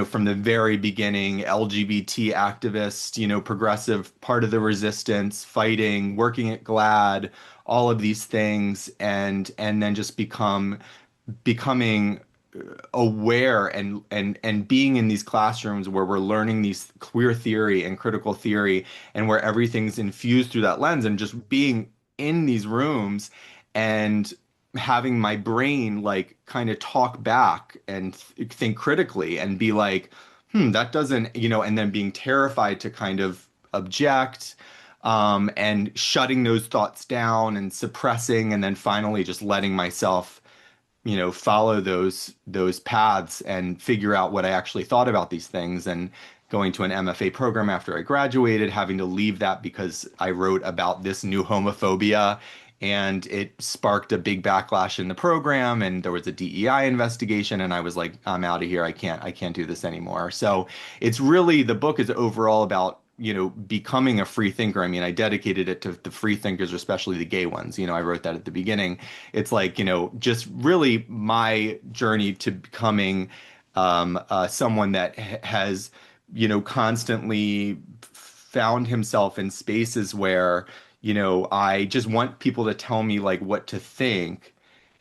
Speaker 4: from the very beginning, LGBT activist, progressive part of the resistance, fighting, working at GLAAD, all of these things, and then just becoming aware and being in these classrooms where we're learning these queer theory and critical theory, and where everything's infused through that lens, and just being in these rooms and having my brain like kind of talk back and think critically and be like, that doesn't, and then being terrified to kind of object, and shutting those thoughts down and suppressing, and then finally just letting myself, follow those paths and figure out what I actually thought about these things. And going to an MFA program after I graduated, having to leave that because I wrote about this new homophobia, and it sparked a big backlash in the program, and there was a DEI investigation, and I was like, I'm out of here. I can't do this anymore. So it's really, the book is overall about, becoming a free thinker. I mean, I dedicated it to the free thinkers, especially the gay ones. I wrote that at the beginning. It's like, just really my journey to becoming someone that has, constantly found himself in spaces where, I just want people to tell me like what to think,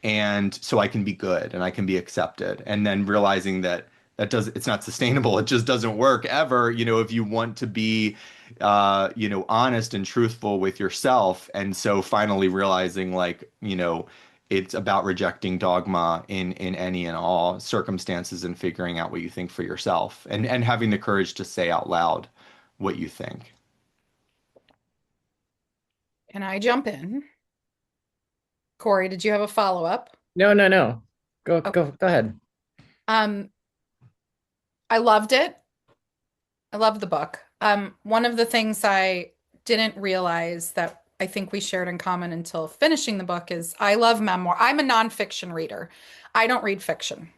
Speaker 4: and so I can be good and I can be accepted. And then realizing that it's not sustainable. It just doesn't work ever, if you want to be, honest and truthful with yourself. And so finally realizing like, it's about rejecting dogma in any and all circumstances and figuring out what you think for yourself, and having the courage to say out loud what you think.
Speaker 2: Can I jump in? Corey, did you have a follow-up?
Speaker 3: No, no, no. Go,
Speaker 2: Okay.
Speaker 3: go ahead.
Speaker 2: Um, I loved it. I love the book. One of the things I didn't realize that I think we shared in common until finishing the book is I love memoir. I'm a nonfiction reader. I don't read fiction.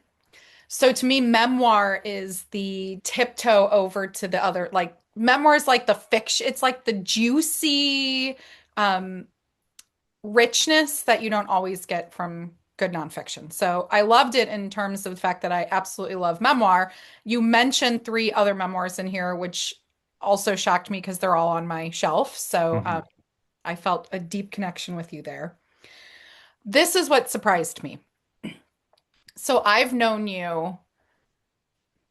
Speaker 2: So to me, memoir is the tiptoe over to the other, like memoir is like the fiction, it's like the juicy richness that you don't always get from good nonfiction. So I loved it in terms of the fact that I absolutely love memoir. You mentioned three other memoirs in here, which also shocked me because they're all on my shelf. So
Speaker 4: Mhm.
Speaker 2: I felt a deep connection with you there. This is what surprised me. So I've known you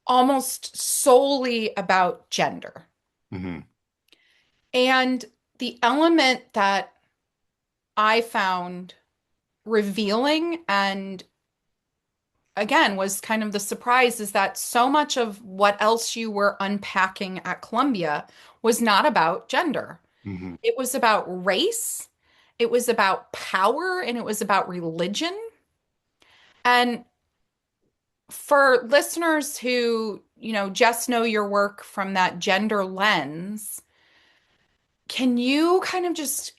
Speaker 2: almost solely about gender.
Speaker 4: Mhm.
Speaker 2: And the element that I found revealing and again was kind of the surprise is that so much of what else you were unpacking at Columbia was not about gender.
Speaker 4: Mhm.
Speaker 2: It was about race, it was about power, and it was about religion. And for listeners who, just know your work from that gender lens, can you kind of just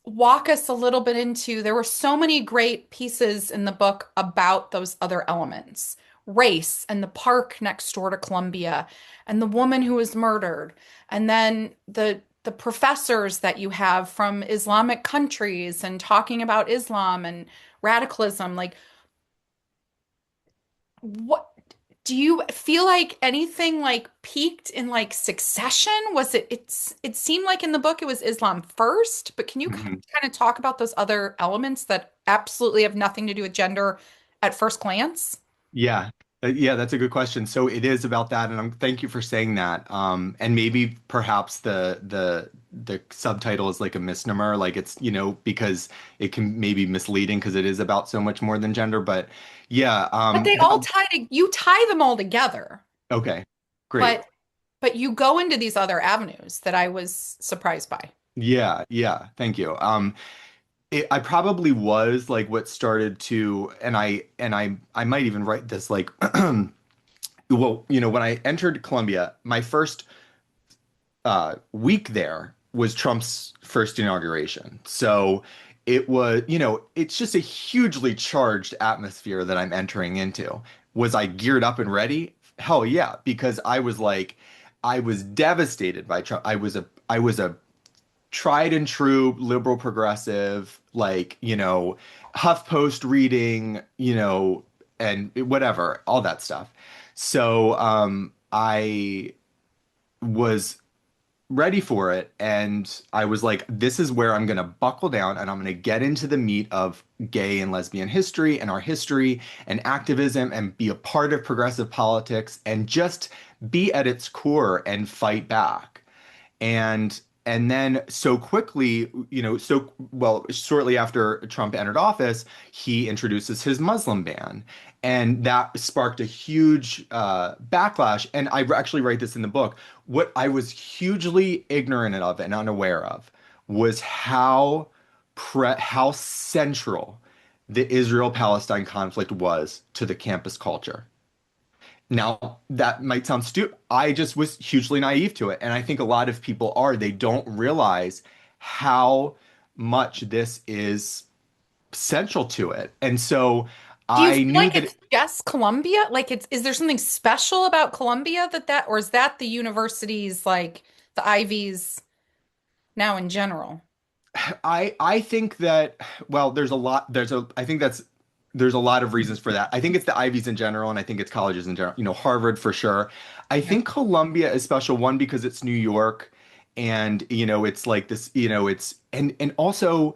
Speaker 2: walk us a little bit into there were so many great pieces in the book about those other elements, race and the park next door to Columbia and the woman who was murdered, and then the professors that you have from Islamic countries and talking about Islam and radicalism. Like, what do you feel like anything like peaked in like succession? Was it seemed like in the book it was Islam first, but can you kind
Speaker 4: Mhm.
Speaker 2: of talk about those other elements that absolutely have nothing to do with gender at first glance?
Speaker 4: Yeah. Yeah, that's a good question. So it is about that, and thank you for saying that. And maybe perhaps the subtitle is like a misnomer, like it's, because it can maybe misleading because it is about so much more than gender. But yeah,
Speaker 2: But they all you tie them all together,
Speaker 4: okay, great.
Speaker 2: but you go into these other avenues that I was surprised by.
Speaker 4: Yeah, yeah, thank you. I probably was like what started to, and I might even write this like, well, when I entered Columbia, my first week there was Trump's first inauguration. So it was, it's just a hugely charged atmosphere that I'm entering into. Was I geared up and ready? Hell yeah, because I was devastated by Trump. I was a tried and true liberal progressive, like, HuffPost reading, and whatever, all that stuff. So I was ready for it, and I was like, this is where I'm going to buckle down and I'm going to get into the meat of gay and lesbian history and our history and activism and be a part of progressive politics and just be at its core and fight back. And then so quickly, so well, shortly after Trump entered office, he introduces his Muslim ban. And that sparked a huge backlash. And I actually write this in the book. What I was hugely ignorant of and unaware of was how central the Israel-Palestine conflict was to the campus culture. Now, that might sound stupid. I just was hugely naive to it. And I think a lot of people are. They don't realize how much this is central to it. And so
Speaker 2: Do you
Speaker 4: I
Speaker 2: feel
Speaker 4: knew
Speaker 2: like
Speaker 4: that
Speaker 2: it's just Columbia? Like is there something special about Columbia or is that the universities like the Ivies now in general?
Speaker 4: I think that well, I think there's a lot of reasons for that. I think it's the Ivies in general, and I think it's colleges in general. Harvard for sure. I
Speaker 2: Yeah.
Speaker 4: think Columbia is special, one, because it's New York, and it's like this, it's and also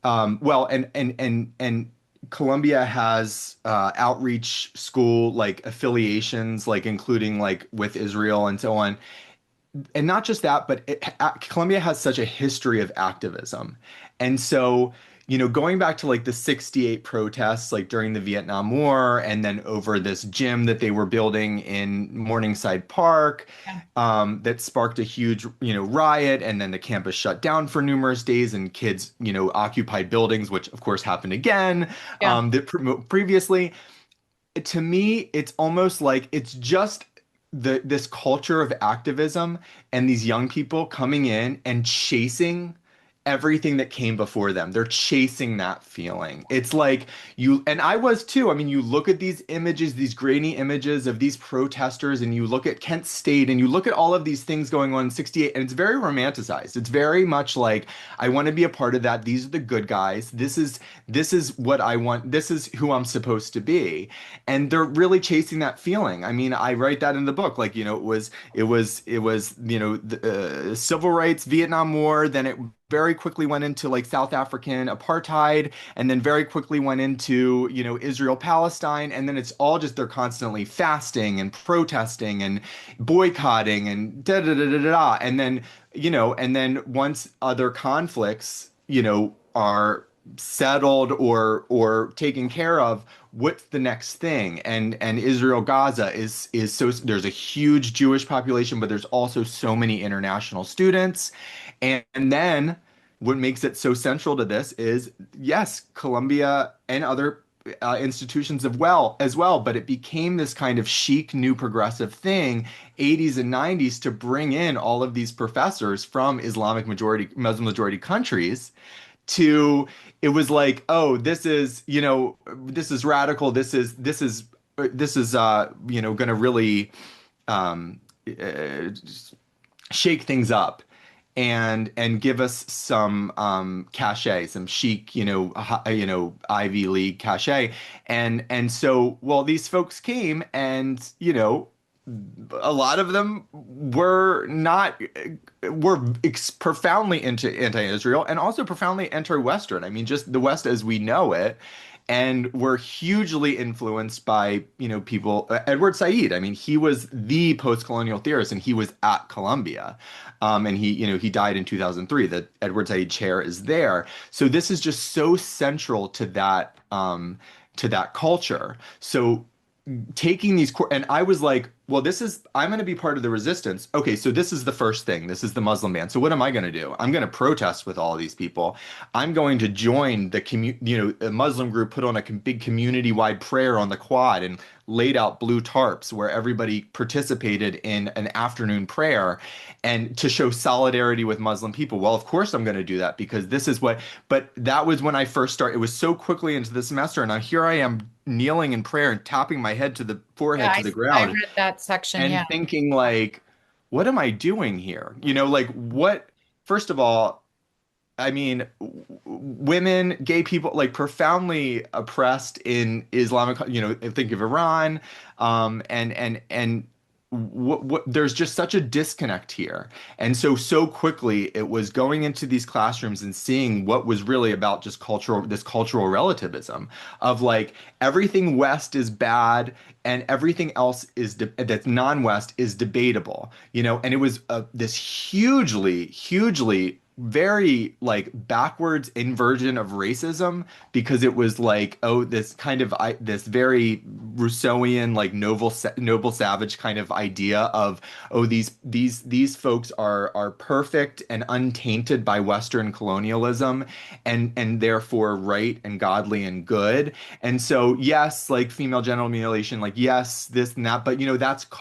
Speaker 4: well, and Columbia has outreach school like affiliations, like including like with Israel and so on. And not just that, but Colombia has such a history of activism. And so, going back to like the 68 protests, like during the Vietnam War, and then over this gym that they were building in Morningside Park,
Speaker 2: Yeah.
Speaker 4: that sparked a huge, riot. And then the campus shut down for numerous days and kids, occupied buildings, which of course happened again,
Speaker 2: Yeah.
Speaker 4: previously. To me, it's almost like it's just this culture of activism and these young people coming in and chasing everything that came before them. They're chasing that feeling. It's like and I was too. I mean, you look at these images, these grainy images of these protesters, and you look at Kent State and you look at all of these things going on in 68, and it's very romanticized. It's very much like, I want to be a part of that. These are the good guys. This is what I want. This is who I'm supposed to be. And they're really chasing that feeling. I mean, I write that in the book. Like, it was the civil rights, Vietnam War, then it very quickly went into like South African apartheid, and then very quickly went into, Israel, Palestine, and then it's all just they're constantly fasting and protesting and boycotting and da da da da da, da. And then once other conflicts, are settled or taken care of, what's the next thing? And Israel Gaza is so there's a huge Jewish population, but there's also so many international students. And then what makes it so central to this is, yes, Columbia and other institutions as well, but it became this kind of chic new progressive thing, 80s and 90s, to bring in all of these professors from Muslim majority countries. To It was like, oh, this is radical, this is going to really um uh, shake things up and give us some cachet, some chic, Ivy League cachet. And so, well, these folks came, and a lot of them were profoundly into anti-Israel and also profoundly anti-Western. I mean, just the West as we know it, and were hugely influenced by, people. Edward Said. I mean, he was the post-colonial theorist, and he was at Columbia, and he died in 2003. The Edward Said chair is there. So this is just so central to that culture. So taking these and I was like, well, I'm going to be part of the resistance. Okay, so this is the first thing. This is the Muslim ban. So what am I going to do? I'm going to protest with all of these people. I'm going to join a Muslim group, put on a big community-wide prayer on the quad, and laid out blue tarps where everybody participated in an afternoon prayer, and to show solidarity with Muslim people. Well, of course I'm going to do that, because this is but that was when I first started. It was so quickly into the semester, and now here I am kneeling in prayer and tapping my head to the
Speaker 2: Yeah,
Speaker 4: forehead to the
Speaker 2: I
Speaker 4: ground,
Speaker 2: read that section.
Speaker 4: and
Speaker 2: Yeah.
Speaker 4: thinking like, what am I doing here? Like, what? First of all, I mean, women, gay people, like, profoundly oppressed in Islamic, think of Iran, and there's just such a disconnect here. And so quickly it was going into these classrooms and seeing what was really about just this cultural relativism of like, everything West is bad and everything else that's non-West is debatable, and it was this hugely very like backwards inversion of racism because it was like, oh, this kind of this very Rousseauian like noble savage kind of idea of, oh, these folks are perfect and untainted by Western colonialism and therefore right and godly and good. And so yes, like female genital mutilation, like yes, this and that, but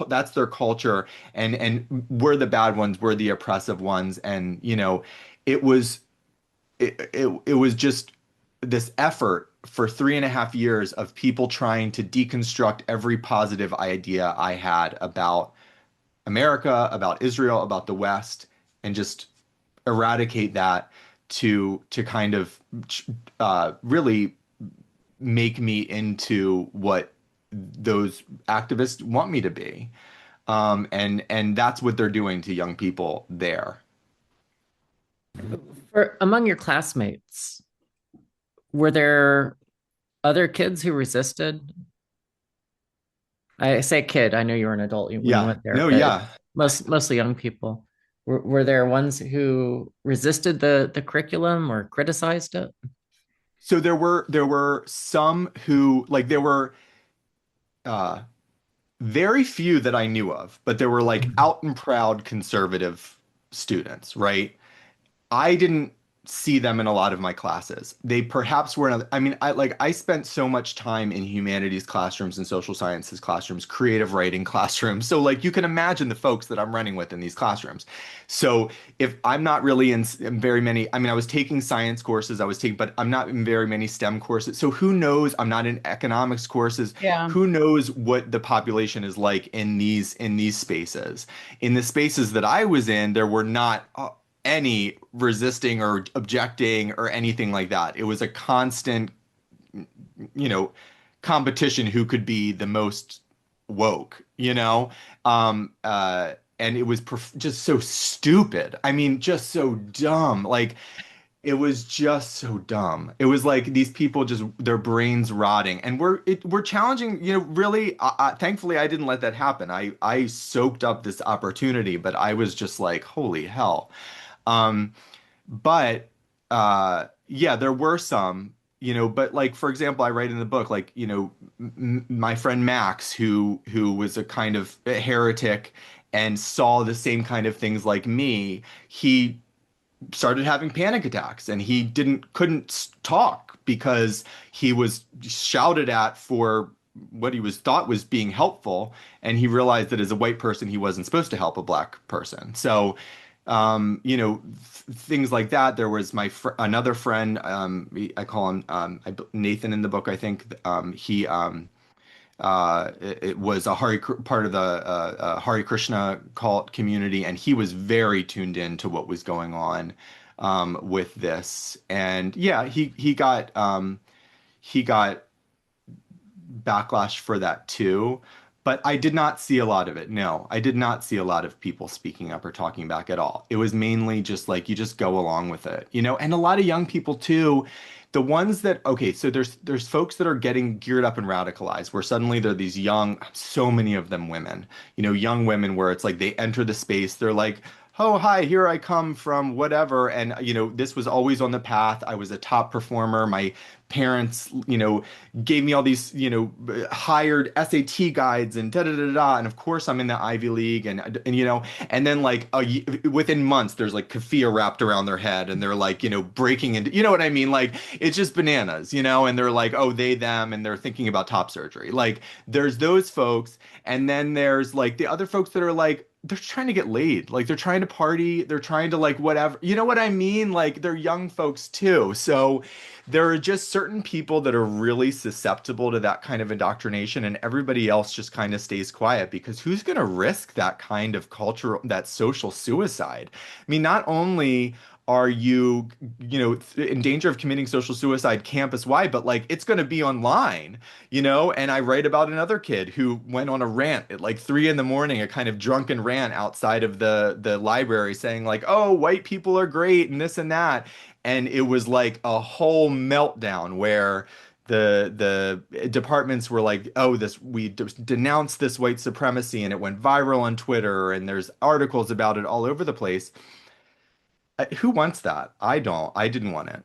Speaker 4: that's their culture, and we're the bad ones, we're the oppressive ones, and it was it was just this effort for 3.5 years of people trying to deconstruct every positive idea I had about America, about Israel, about the West, and just eradicate that to kind of really make me into what those activists want me to be. And that's what they're doing to young people there.
Speaker 3: For among your classmates, were there other kids who resisted? I say kid, I know you were an adult when you
Speaker 4: Yeah.
Speaker 3: went there,
Speaker 4: No,
Speaker 3: but
Speaker 4: yeah.
Speaker 3: mostly young people. Were there ones who resisted the curriculum or criticized it?
Speaker 4: So there were some who like there were uh very few that I knew of, but there were like
Speaker 3: Mhm.
Speaker 4: out and proud conservative students, right? I didn't see them in a lot of my classes. They perhaps were another, I mean, I spent so much time in humanities classrooms and social sciences classrooms, creative writing classrooms. So like you can imagine the folks that I'm running with in these classrooms. So if I'm not really in very many, I mean, I was taking science courses, but I'm not in very many STEM courses. So who knows? I'm not in economics courses.
Speaker 2: Yeah.
Speaker 4: Who knows what the population is like in these spaces? In the spaces that I was in, there were not any resisting or objecting or anything like that. It was a constant, you know, competition who could be the most woke, and it was just so stupid. I mean, just so dumb. Like it was just so dumb. It was like these people just their brains rotting, and we're challenging. Really. Thankfully, I didn't let that happen. I soaked up this opportunity, but I was just like, holy hell. Um, but yeah, there were some, but like for example, I write in the book like, my friend Max who was a kind of a heretic and saw the same kind of things like me. He started having panic attacks and he couldn't talk because he was shouted at for what he was thought was being helpful, and he realized that as a white person he wasn't supposed to help a black person. So things like that. There was another friend, I call him Nathan in the book, I think. He it was a part of the Hare Krishna cult community, and he was very tuned in to what was going on with this. And yeah, he got backlash for that too. But I did not see a lot of it. No, I did not see a lot of people speaking up or talking back at all. It was mainly just like you just go along with it, and a lot of young people too. The ones that, okay, so there's folks that are getting geared up and radicalized where suddenly they're these young, so many of them women, young women where it's like they enter the space, they're like, oh, hi, here I come from whatever. And, this was always on the path. I was a top performer. My parents, gave me all these, hired SAT guides and da da da da. And of course, I'm in the Ivy League, and then like within months, there's like keffiyeh wrapped around their head, and they're like, breaking into, you know what I mean? Like it's just bananas, and they're like, oh, they, them, and they're thinking about top surgery. Like there's those folks, and then there's like the other folks that are like, they're trying to get laid. Like they're trying to party. They're trying to like whatever. You know what I mean? Like they're young folks too. So there are just certain people that are really susceptible to that kind of indoctrination, and everybody else just kind of stays quiet because who's going to risk that kind of cultural, that social suicide? I mean, not only are you, in danger of committing social suicide campus wide, but like it's going to be online, and I write about another kid who went on a rant at like 3 in the morning, a kind of drunken rant outside of the library saying like, oh, white people are great and this and that. And it was like a whole meltdown where the departments were like, oh, we denounced this white supremacy, and it went viral on Twitter, and there's articles about it all over the place. Who wants that? I don't. I didn't want it,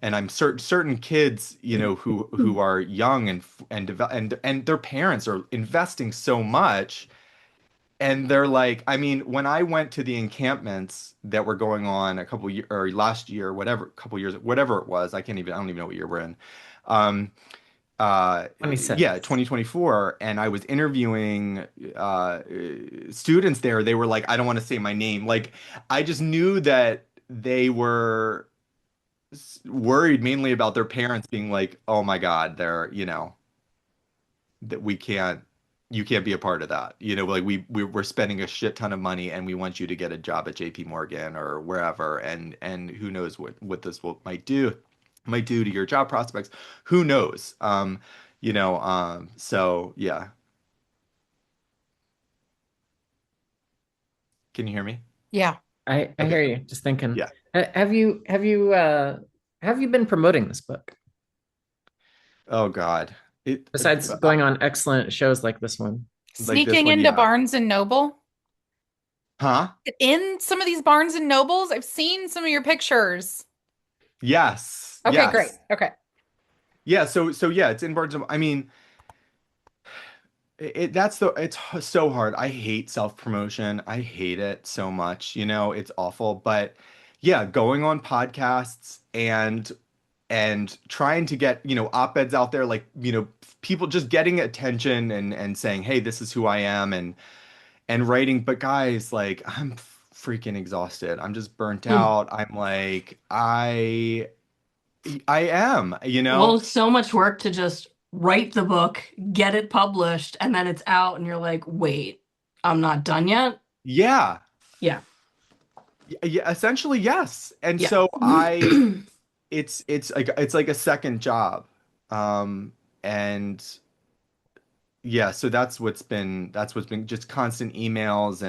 Speaker 4: And I'm certain kids, who are young and their parents are investing so much, and they're like, I mean, when I went to the encampments that were going on a couple year or last year, whatever, couple years, whatever it was, I don't even know what year we're in. Um, yeah,
Speaker 3: 26.
Speaker 4: 2024, and I was interviewing students there. They were like, I don't want to say my name. Like, I just knew that they were worried mainly about their parents being like, oh my God, that you can't be a part of that. Like we're spending a shit ton of money and we want you to get a job at JP Morgan or wherever, and who knows what this might do to your job prospects. Who knows? So yeah. Can you hear me?
Speaker 2: Yeah.
Speaker 3: I
Speaker 4: Okay.
Speaker 3: hear you. Just thinking.
Speaker 4: Yeah.
Speaker 3: Have you been promoting this book
Speaker 4: Oh God. It
Speaker 3: besides going on excellent shows like this one?
Speaker 4: like this
Speaker 2: Sneaking
Speaker 4: one,
Speaker 2: into
Speaker 4: yeah.
Speaker 2: Barnes and Noble.
Speaker 4: Huh?
Speaker 2: In some of these Barnes and Nobles, I've seen some of your pictures.
Speaker 4: Yes.
Speaker 2: Okay, great.
Speaker 4: Yes.
Speaker 2: Okay.
Speaker 4: Yeah, so yeah, it's in Barnes. I mean, it's so hard. I hate self-promotion. I hate it so much. It's awful. But yeah, going on podcasts and trying to get, op-eds out there, like, people just getting attention and saying, "Hey, this is who I am," and writing. But guys, like, I'm freaking exhausted. I'm just burnt
Speaker 1: Hmm.
Speaker 4: out. I'm like, I am,
Speaker 1: Well, it's so much work to just write the book, get it published, and then it's out, and you're like, wait, I'm not done yet?
Speaker 4: Yeah.
Speaker 1: Yeah.
Speaker 4: Yeah, essentially, yes. And
Speaker 1: Yeah.
Speaker 4: so it's like a second job. And yeah, so that's what's been just constant emails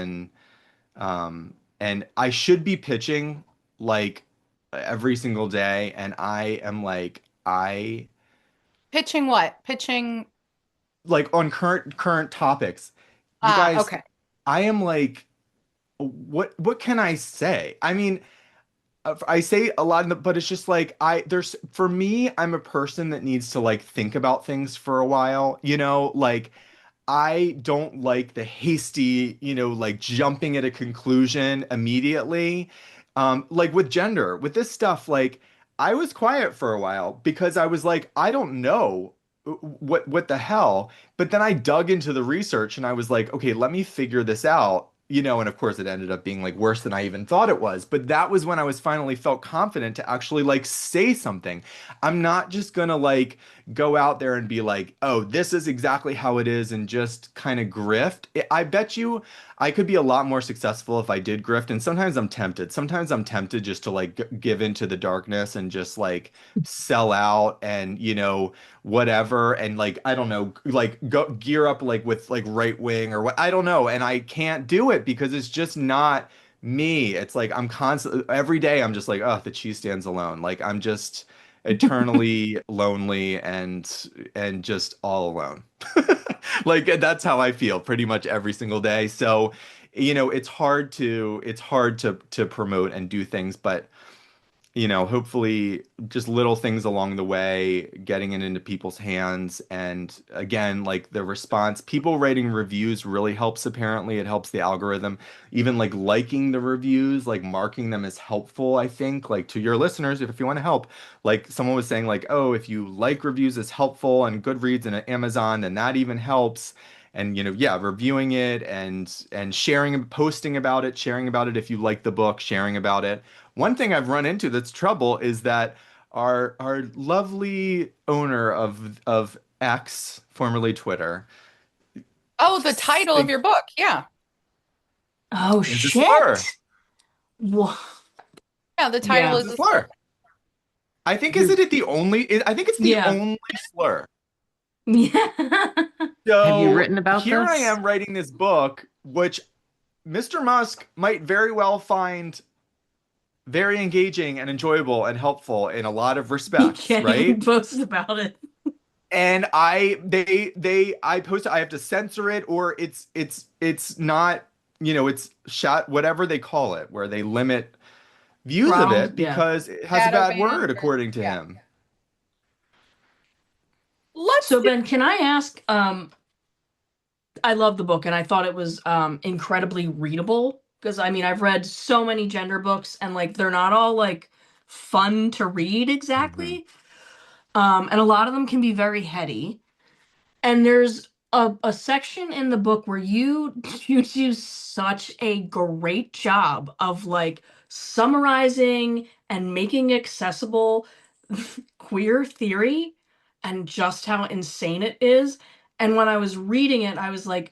Speaker 4: and I should be pitching like every single day, and I am like
Speaker 2: Pitching what? Pitching.
Speaker 4: on current topics. You guys,
Speaker 2: Okay.
Speaker 4: I am like, what can I say? I mean, I say a lot, but it's just like there's for me, I'm a person that needs to like think about things for a while, like I don't like the hasty, like jumping at a conclusion immediately. Like with gender, with this stuff, like I was quiet for a while because I was like, I don't know what the hell. But then I dug into the research and I was like, okay, let me figure this out. And of course it ended up being like worse than I even thought it was. But that was when I was finally felt confident to actually like say something. I'm not just gonna like go out there and be like, oh, this is exactly how it is and just kind of grift. I bet you I could be a lot more successful if I did grift. And sometimes I'm tempted. Sometimes I'm tempted just to like give into the darkness and just like sell out and, whatever. And like, I don't know, like go gear up like with like right wing or what, I don't know. And I can't do it because it's just not me. It's like I'm constantly, every day I'm just like, oh, the cheese stands alone. Like I'm just eternally lonely and just all alone. Like that's how I feel pretty much every single day. So, it's hard to promote and do things, but hopefully just little things along the way, getting it into people's hands. And again, like the response, people writing reviews really helps, apparently. It helps the algorithm. Even like liking the reviews, like marking them as helpful, I think, like to your listeners, if you want to help. Like someone was saying, like, oh, if you like reviews as helpful and Goodreads and Amazon, then that even helps. And yeah, reviewing it and sharing and posting about it, sharing about it if you like the book, sharing about it. One thing I've run into that's trouble is that our lovely owner of X, formerly Twitter,
Speaker 2: Oh, the title of
Speaker 4: think
Speaker 2: your book. Yeah.
Speaker 1: Oh,
Speaker 4: is a slur.
Speaker 1: shit. Wha-
Speaker 2: Yeah, the title
Speaker 1: Yeah.
Speaker 4: Is
Speaker 2: is
Speaker 4: a
Speaker 2: a slur.
Speaker 4: slur. I think
Speaker 3: You
Speaker 4: isn't it the only? I think it's the
Speaker 1: Yeah.
Speaker 4: only slur.
Speaker 1: Yeah.
Speaker 3: have you
Speaker 4: So
Speaker 3: written about
Speaker 4: here I
Speaker 3: this?
Speaker 4: am writing this book, which Mr. Musk might very well find very engaging and enjoyable and helpful in a lot of
Speaker 1: He
Speaker 4: respects,
Speaker 1: can't even
Speaker 4: right?
Speaker 1: boast about it.
Speaker 4: And I post it, I have to censor it, or it's not, it's shot, whatever they call it, where they limit views of
Speaker 1: Problems,
Speaker 4: it
Speaker 1: yeah.
Speaker 4: because it has a
Speaker 2: Shadow
Speaker 4: bad
Speaker 2: banned
Speaker 4: word,
Speaker 2: or
Speaker 4: according to
Speaker 2: yeah.
Speaker 4: him.
Speaker 2: Let's
Speaker 1: So
Speaker 2: do
Speaker 1: Ben, can I ask, I love the book and I thought it was incredibly readable because I mean I've read so many gender books and like they're not all like fun to read
Speaker 4: Hmm.
Speaker 1: exactly. And a lot of them can be very heady. And there's a section in the book where you you do such a great job of like summarizing and making accessible queer theory and just how insane it is. And when I was reading it, I was like,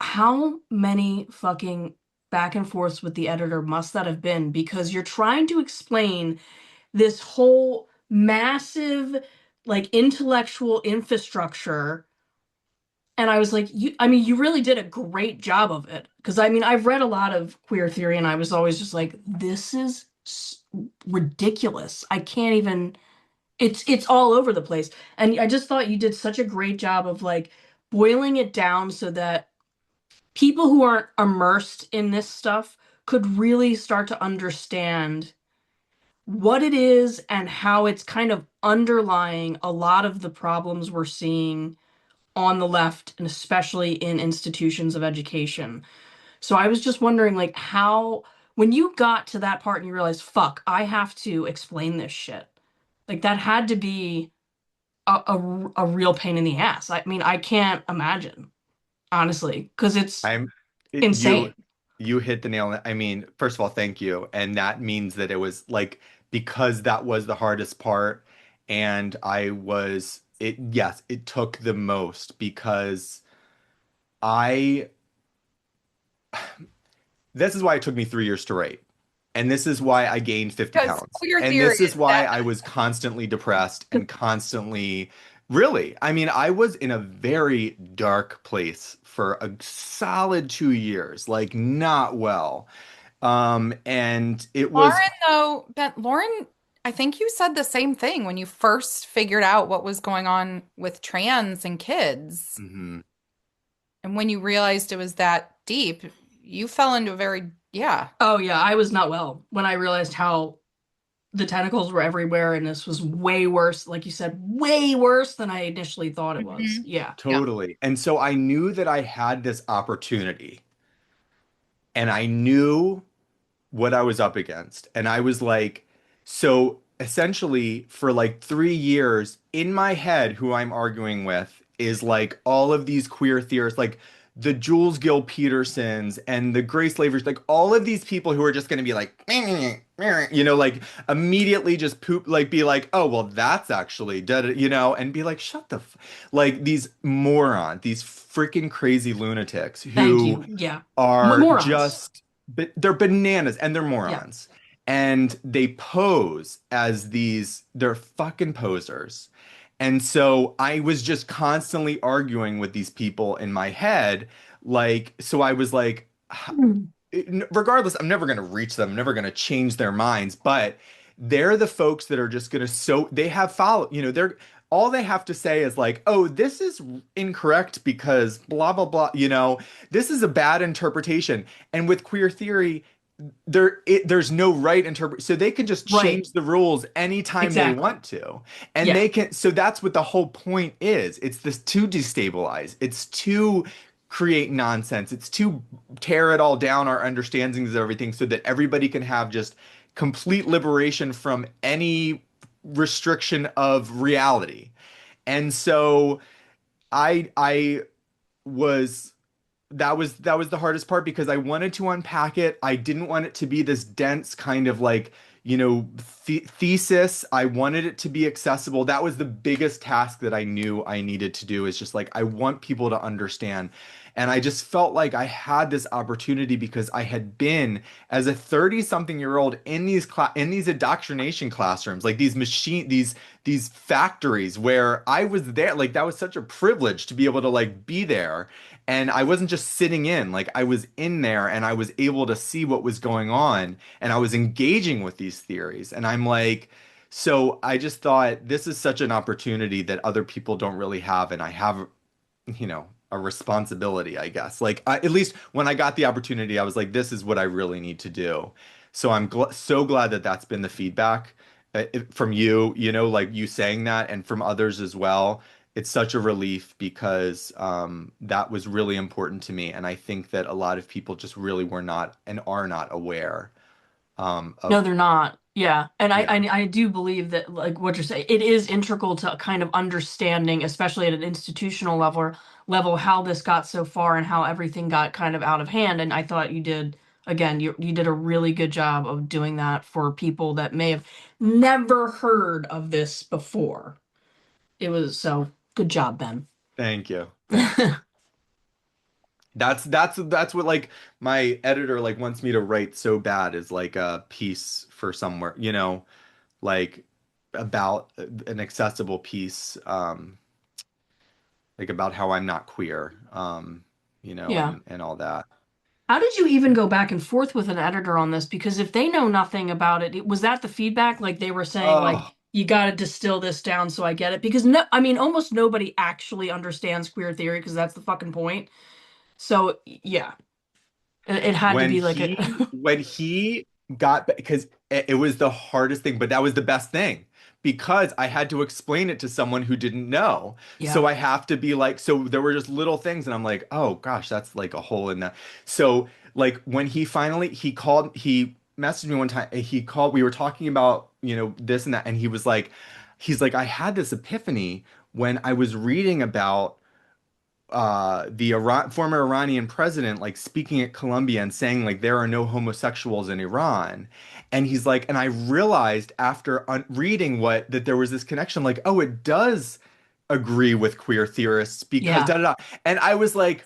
Speaker 1: how many fucking back and forths with the editor must that have been? Because you're trying to explain this whole massive, like, intellectual infrastructure. And I was like, I mean, you really did a great job of it. Because I mean, I've read a lot of queer theory and I was always just like, this is ridiculous. I can't even, it's all over the place. And I just thought you did such a great job of like boiling it down so that people who aren't immersed in this stuff could really start to understand what it is and how it's kind of underlying a lot of the problems we're seeing on the left and especially in institutions of education. So I was just wondering like how when you got to that part and you realized, fuck, I have to explain this shit. Like that had to be a real pain in the ass. I mean, I can't imagine, honestly, because it's
Speaker 4: I'm you
Speaker 1: insane.
Speaker 4: you hit the nail on it. I mean, first of all, thank you. And that means that it was like because that was the hardest part and I was it yes, it took the most because I this is why it took me 3 years to write. And this is why I gained 50
Speaker 2: because
Speaker 4: pounds.
Speaker 2: queer
Speaker 4: And
Speaker 2: theory
Speaker 4: this is
Speaker 2: is
Speaker 4: why
Speaker 2: that
Speaker 4: I was constantly depressed and constantly, really, I mean, I was in a very dark place for a solid 2 years, like not well. And it was,
Speaker 2: Lauren, though, Lauren, I think you said the same thing when you first figured out what was going on with trans and kids.
Speaker 4: mhm.
Speaker 2: And when you realized it was that deep, you fell into a very, yeah.
Speaker 1: Oh yeah, I was not well when I realized how the tentacles were everywhere and this was way worse, like you said, way worse than I initially thought it was.
Speaker 2: Mhm.
Speaker 1: Yeah.
Speaker 2: Yeah.
Speaker 4: Totally. And so I knew that I had this opportunity and I knew what I was up against. And I was like, so essentially, for like 3 years, in my head, who I'm arguing with is like all of these queer theorists, like the Jules Gill Petersons and the Grace Slavers, like all of these people who are just going to be like, like immediately just poop, like be like, oh, well, that's actually, and be like, shut the, like these morons, these freaking crazy lunatics
Speaker 1: Thank
Speaker 4: who
Speaker 1: you. Yeah.
Speaker 4: are
Speaker 1: Morons.
Speaker 4: just but they're bananas and they're
Speaker 1: Yeah.
Speaker 4: morons. And they pose as they're fucking posers. And so I was just constantly arguing with these people in my head. Like, so I was like,
Speaker 1: Mm.
Speaker 4: regardless, I'm never going to reach them, I'm never going to change their minds, but they're the folks that are just going to they have they're all they have to say is like, oh, this is incorrect because blah blah blah, this is a bad interpretation. And with queer theory, there's no right interpret, so they can just
Speaker 1: Right.
Speaker 4: change the rules anytime they
Speaker 1: Exactly.
Speaker 4: want to. And
Speaker 1: Yeah.
Speaker 4: they can, so that's what the whole point is. It's this to destabilize, it's to create nonsense, it's to tear it all down, our understandings of everything, so that everybody can have just complete liberation from any restriction of reality. And so I was that was the hardest part because I wanted to unpack it. I didn't want it to be this dense kind of like, thesis. I wanted it to be accessible. That was the biggest task that I knew I needed to do, is just like I want people to understand. And I just felt like I had this opportunity because I had been as a 30 something year old in these indoctrination classrooms, like these factories where I was there. Like that was such a privilege to be able to like be there, and I wasn't just sitting in, like I was in there and I was able to see what was going on and I was engaging with these theories. And I'm like, so I just thought this is such an opportunity that other people don't really have. And I have, a responsibility, I guess. Like at least when I got the opportunity, I was like, this is what I really need to do. So I'm so glad that that's been the feedback from you, like you saying that, and from others as well. It's such a relief because that was really important to me. And I think that a lot of people just really were not and are not aware
Speaker 1: No,
Speaker 4: of,
Speaker 1: they're not. Yeah. And I,
Speaker 4: yeah.
Speaker 1: I I do believe that like what you're saying, it is integral to kind of understanding, especially at an institutional level, how this got so far and how everything got kind of out of hand. And I thought you did, again, you did a really good job of doing that for people that may have never heard of this before. It was so good job, Ben.
Speaker 4: Thank you. Thanks. That's what like my editor like wants me to write so bad is like a piece for somewhere, like about an accessible piece, like about how I'm not queer,
Speaker 1: Yeah.
Speaker 4: and all that.
Speaker 1: How did you even go back and forth with an editor on this? Because if they know nothing about it, was that the feedback? Like they were saying, like,
Speaker 4: Oh,
Speaker 1: you got to distill this down so I get it? Because no, I mean, almost nobody actually understands queer theory because that's the fucking point. So yeah, it had to
Speaker 4: when
Speaker 1: be like
Speaker 4: he
Speaker 1: a,
Speaker 4: when he got because it was the hardest thing, but that was the best thing because I had to explain it to someone who didn't know.
Speaker 1: yeah,
Speaker 4: So I have to be like, so there were just little things, and I'm like, oh gosh, that's like a hole in that. So like when he messaged me one time, and he called, we were talking about, this and that, and he's like, I had this epiphany when I was reading about the former Iranian president like speaking at Columbia and saying like there are no homosexuals in Iran. And he's like, and I realized after reading what that there was this connection, like, oh, it does agree with queer theorists because
Speaker 1: yeah.
Speaker 4: da da da. And I was like,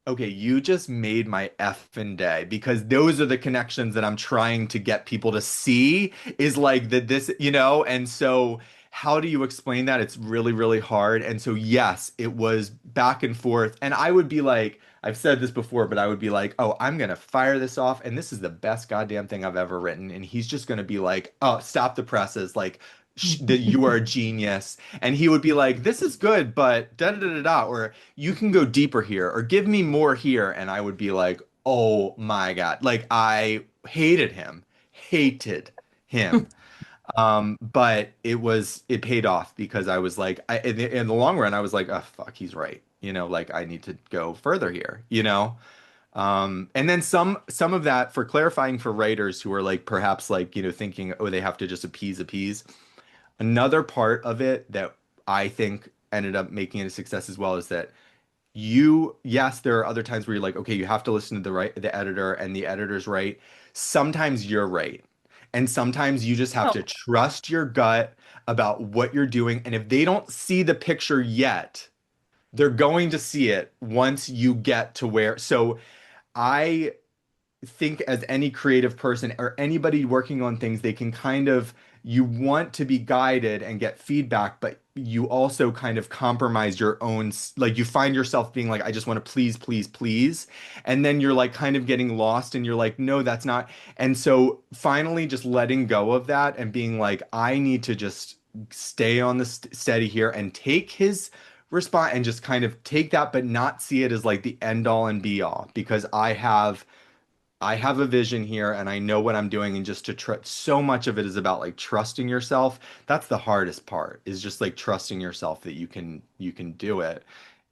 Speaker 4: okay, you just made my effing day because those are the connections that I'm trying to get people to see is like that this, and so how do you explain that? It's really, really hard. And so, yes, it was back and forth. And I would be like, I've said this before, but I would be like, oh, I'm going to fire this off. And this is the best goddamn thing I've ever written. And he's just going to be like, oh, stop the presses. Like, that you are a genius. And he would be like, this is good, but da da da da da. Or you can go deeper here, or give me more here. And I would be like, oh my God. Like, I hated him. But it paid off because I was like, in the long run, I was like, oh fuck, he's right. Like I need to go further here. And then some of that for clarifying for writers who are like perhaps like, thinking, oh, they have to just appease. Another part of it that I think ended up making it a success as well is that yes, there are other times where you're like, okay, you have to listen to the editor and the editor's right. Sometimes you're right. And sometimes you just have
Speaker 2: Oh,
Speaker 4: to trust your gut about what you're doing. And if they don't see the picture yet, they're going to see it once you get to where. So I think as any creative person or anybody working on things, they can kind of, you want to be guided and get feedback, but you also kind of compromise your own, like you find yourself being like, I just want to please, please, please. And then you're like kind of getting lost and you're like, no, that's not. And so finally just letting go of that and being like, I need to just stay on the steady here and take his response and just kind of take that, but not see it as like the end all and be all because I have a vision here and I know what I'm doing and just to trust so much of it is about like trusting yourself. That's the hardest part is just like trusting yourself that you can do it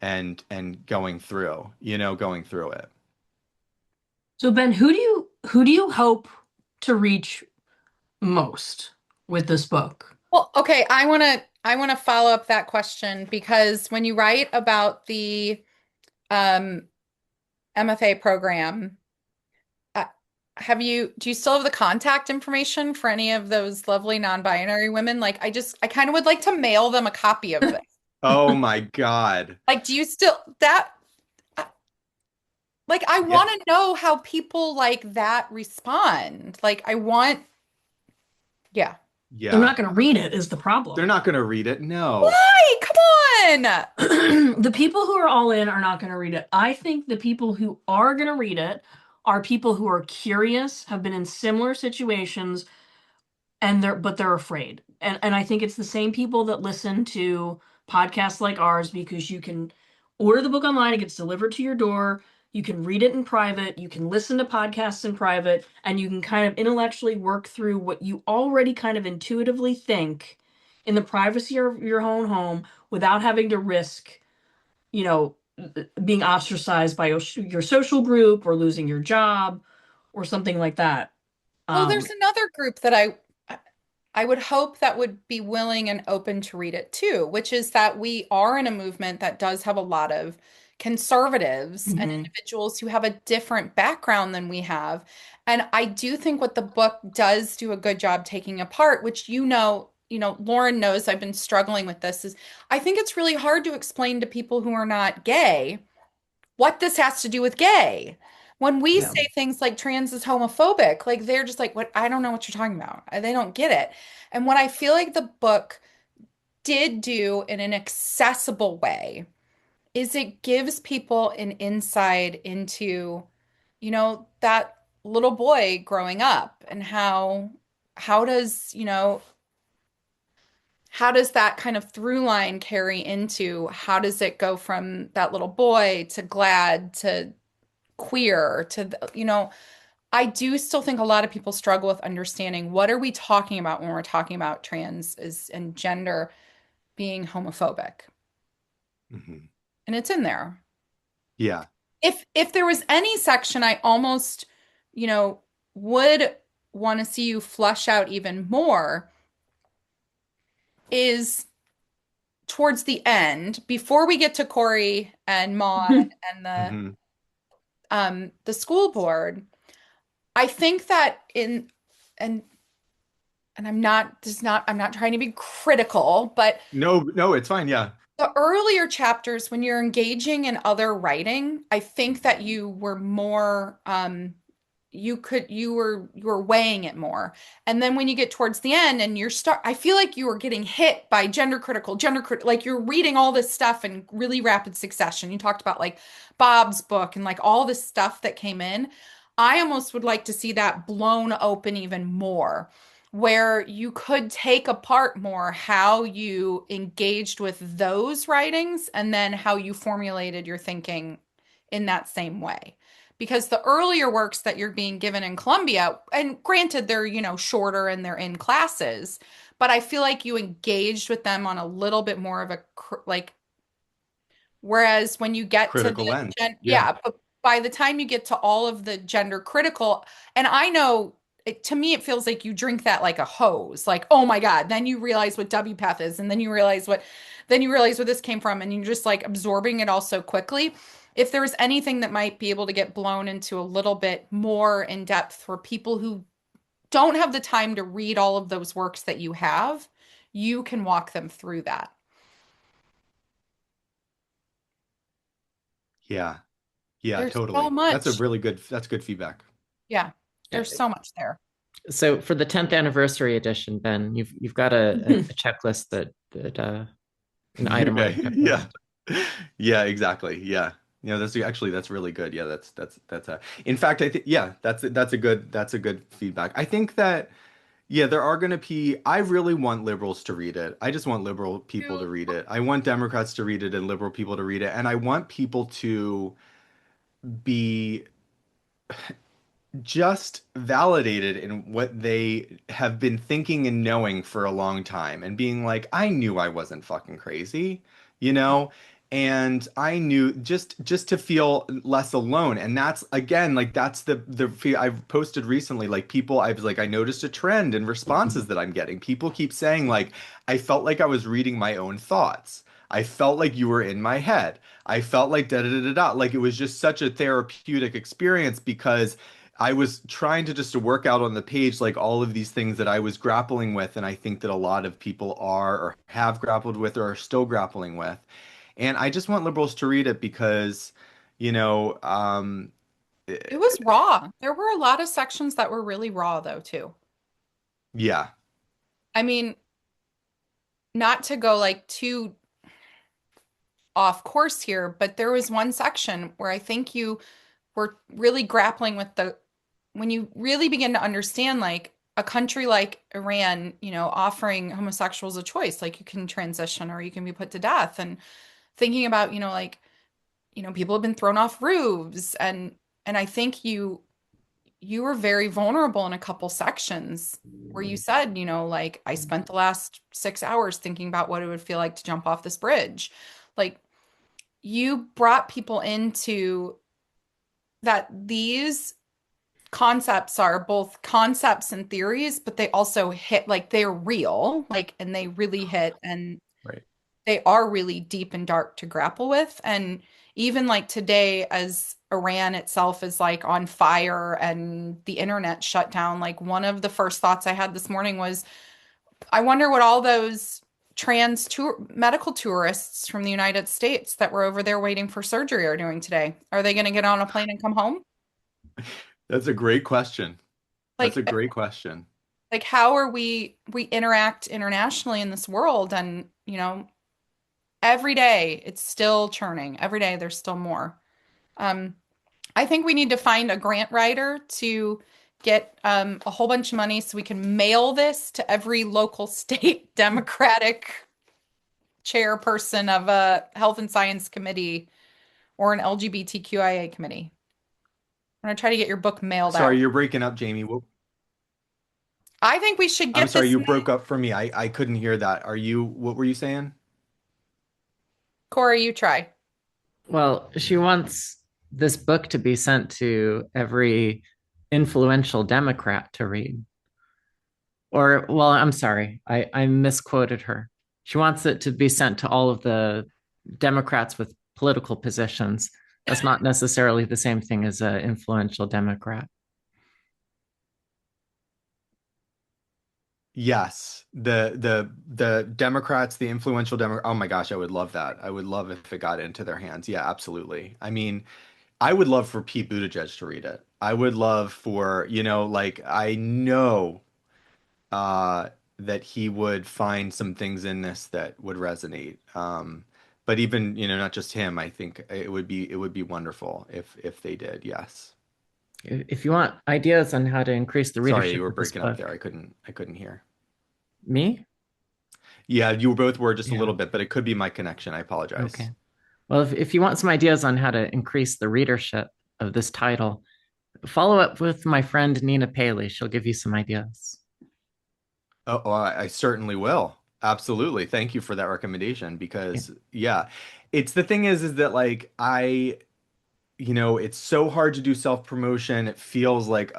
Speaker 4: and going through it.
Speaker 1: So Ben, who do you hope to reach most with this book?
Speaker 2: well, okay, I want to follow up that question because when you write about the um MFA program, uh, do you still have the contact information for any of those lovely non-binary women? Like I kind of would like to mail them a copy of this.
Speaker 4: Oh my God.
Speaker 2: Like, do you still that like I
Speaker 4: Yeah.
Speaker 2: want to know how people like that respond. Like I want yeah.
Speaker 1: They're
Speaker 4: Yeah.
Speaker 1: not going to read it is the
Speaker 4: They're
Speaker 1: problem.
Speaker 4: not going to read it. No.
Speaker 2: Why? Come on.
Speaker 1: The people who are all in are not going to read it. I think the people who are going to read it are people who are curious, have been in similar situations, and they're afraid. And I think it's the same people that listen to podcasts like ours because you can order the book online, it gets delivered to your door. You can read it in private, you can listen to podcasts in private, and you can kind of intellectually work through what you already kind of intuitively think in the privacy of your own home without having to risk, you know, being ostracized by your social group or losing your job or something like that.
Speaker 2: Oh,
Speaker 1: Um,
Speaker 2: there's another group that I would hope that would be willing and open to read it too, which is that we are in a movement that does have a lot of conservatives and
Speaker 1: mhm.
Speaker 2: individuals who have a different background than we have. And I do think what the book does do a good job taking apart, which Lauren knows I've been struggling with this, is I think it's really hard to explain to people who are not gay what this has to do with gay. When we
Speaker 1: Yeah.
Speaker 2: say things like trans is homophobic, like they're just like, what? I don't know what you're talking about. They don't get it. And what I feel like the book did do in an accessible way is it gives people an insight into, that little boy growing up and how does, how does that kind of through line carry into how does it go from that little boy to glad to queer to I do still think a lot of people struggle with understanding what are we talking about when we're talking about trans is and gender being homophobic.
Speaker 4: Mhm.
Speaker 2: And it's in there.
Speaker 4: Yeah.
Speaker 2: If there was any section I almost, you know, would want to see you flush out even more is towards the end, before we get to Corey and Maud and
Speaker 4: Hmm.
Speaker 2: the school board. I think that and I'm not trying to be critical, but
Speaker 4: No, no, it's fine. Yeah.
Speaker 2: the earlier chapters when you're engaging in other writing, I think that you were more you were weighing it more. And then when you get towards the end and I feel like you were getting hit by like you're reading all this stuff in really rapid succession. You talked about like Bob's book and like all this stuff that came in. I almost would like to see that blown open even more, where you could take apart more how you engaged with those writings and then how you formulated your thinking in that same way. Because the earlier works that you're being given in Columbia, and granted they're, shorter and they're in classes, but I feel like you engaged with them on a little bit more of a like whereas when you get to
Speaker 4: Critical
Speaker 2: the
Speaker 4: lens. Yeah.
Speaker 2: yeah, but by the time you get to all of the gender critical, and I know to me it feels like you drink that like a hose. Like, oh my God, then you realize what WPATH is, and then you realize where this came from, and you're just like absorbing it all so quickly. If there was anything that might be able to get blown into a little bit more in depth for people who don't have the time to read all of those works that you have, you can walk them through that.
Speaker 4: Yeah. Yeah,
Speaker 2: There's so
Speaker 4: totally.
Speaker 2: much.
Speaker 4: That's good feedback.
Speaker 2: Yeah,
Speaker 3: Uh,
Speaker 2: there's so much there.
Speaker 3: So for the 10th anniversary edition, Ben, you've got a checklist that an item on a
Speaker 4: Okay.
Speaker 3: checklist.
Speaker 4: Yeah. Yeah, exactly. Yeah. That's really good. Yeah, in fact, I think yeah, that's a good feedback. I think that yeah, there are going to be I really want liberals to read it. I just want liberal people to read it. I want Democrats to read it and liberal people to read it, and I want people to be just validated in what they have been thinking and knowing for a long time and being like, I knew I wasn't fucking crazy, you know? And I knew just to feel less alone. And that's again, like that's I've posted recently, like people I was like, I noticed a trend in responses that I'm getting. People keep saying like, I felt like I was reading my own thoughts. I felt like you were in my head. I felt like da da da da da. Like it was just such a therapeutic experience because I was trying to just to work out on the page like all of these things that I was grappling with, and I think that a lot of people are or have grappled with or are still grappling with. And I just want liberals to read it because, you know,
Speaker 2: It was raw. There were a lot of sections that were really raw, though, too.
Speaker 4: yeah,
Speaker 2: I mean, not to go like too off course here, but there was one section where I think you were really grappling with when you really begin to understand like a country like Iran, offering homosexuals a choice, like you can transition or you can be put to death, and thinking about, like people have been thrown off roofs, and I think you were very vulnerable in a couple sections where you said, like, I spent the last 6 hours thinking about what it would feel like to jump off this bridge. Like, you brought people into that these concepts are both concepts and theories, but they also hit, like, they're real, like, and they really hit, and
Speaker 4: Right.
Speaker 2: they are really deep and dark to grapple with. And even like today, as Iran itself is like on fire and the internet shut down, like, one of the first thoughts I had this morning was, I wonder what all those medical tourists from the United States that were over there waiting for surgery are doing today. Are they going to get on a plane and come home?
Speaker 4: That's a great question. That's a
Speaker 2: Like,
Speaker 4: great question.
Speaker 2: how are we interact internationally in this world? And, every day it's still churning. Every day there's still more. Um, I think we need to find a grant writer to get a whole bunch of money so we can mail this to every local state Democratic chairperson of a health and science committee or an LGBTQIA committee. I'm gonna try to get your book mailed
Speaker 4: Sorry,
Speaker 2: out.
Speaker 4: you're breaking up, Jamie.
Speaker 2: I think we should
Speaker 4: I'm
Speaker 2: get
Speaker 4: sorry,
Speaker 2: this.
Speaker 4: you broke up for me. I couldn't hear that. What were you saying?
Speaker 2: Corey, you try.
Speaker 3: Well, she wants this book to be sent to every influential Democrat to read. Or, well, I'm sorry, I misquoted her. She wants it to be sent to all of the Democrats with political positions. That's not necessarily the same thing as an influential Democrat.
Speaker 4: Yes, the Democrats, the influential Democrat. Oh my gosh, I would love that. I would love if it got into their hands. Yeah, absolutely. I mean, I would love for Pete Buttigieg to read it. I would love for, like I know uh that he would find some things in this that would resonate. But even, not just him, I think it would be wonderful if they did. Yes.
Speaker 3: If you want ideas on how to increase the
Speaker 4: Sorry, you
Speaker 3: readership
Speaker 4: were
Speaker 3: of this
Speaker 4: breaking up there.
Speaker 3: book,
Speaker 4: I couldn't hear.
Speaker 3: me?
Speaker 4: Yeah, you both were just a
Speaker 3: Yeah.
Speaker 4: little bit, but it could be my connection. I apologize.
Speaker 3: Okay. Well, if you want some ideas on how to increase the readership of this title, follow up with my friend Nina Paley. She'll give you some ideas.
Speaker 4: Oh, I certainly will. Absolutely. Thank you for that recommendation
Speaker 3: Yeah.
Speaker 4: because yeah, it's the thing is that like it's so hard to do self-promotion. It feels like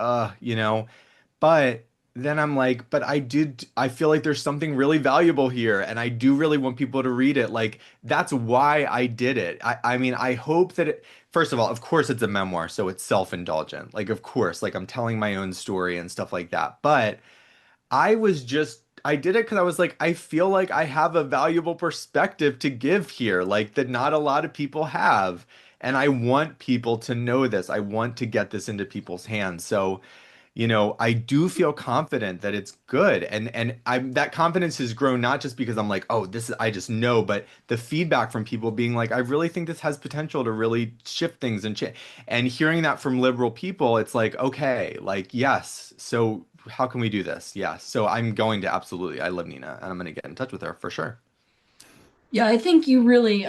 Speaker 4: but then I'm like, but I feel like there's something really valuable here and I do really want people to read it. Like that's why I did it. I mean, I hope that first of all, of course it's a memoir, so it's self-indulgent. Like of course, like I'm telling my own story and stuff like that. But I did it because I was like, I feel like I have a valuable perspective to give here, like that not a lot of people have. And I want people to know this. I want to get this into people's hands. So, I do feel confident that it's good. And I'm that confidence has grown not just because I'm like, oh, this is I just know, but the feedback from people being like, I really think this has potential to really shift things and hearing that from liberal people, it's like, okay, like yes. So how can we do this? Yes. So I'm going to absolutely. I love Nina and I'm going to get in touch with her for sure.
Speaker 1: Yeah, I think you really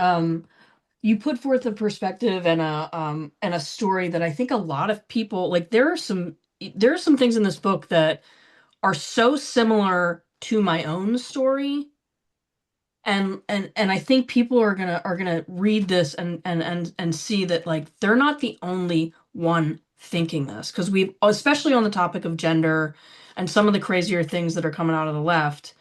Speaker 1: you put forth a perspective and a story that I think a lot of people like there are some things in this book that are so similar to my own story and I think people are gonna read this and see that like they're not the only one thinking this because we've especially on the topic of gender and some of the crazier things that are coming out of the left.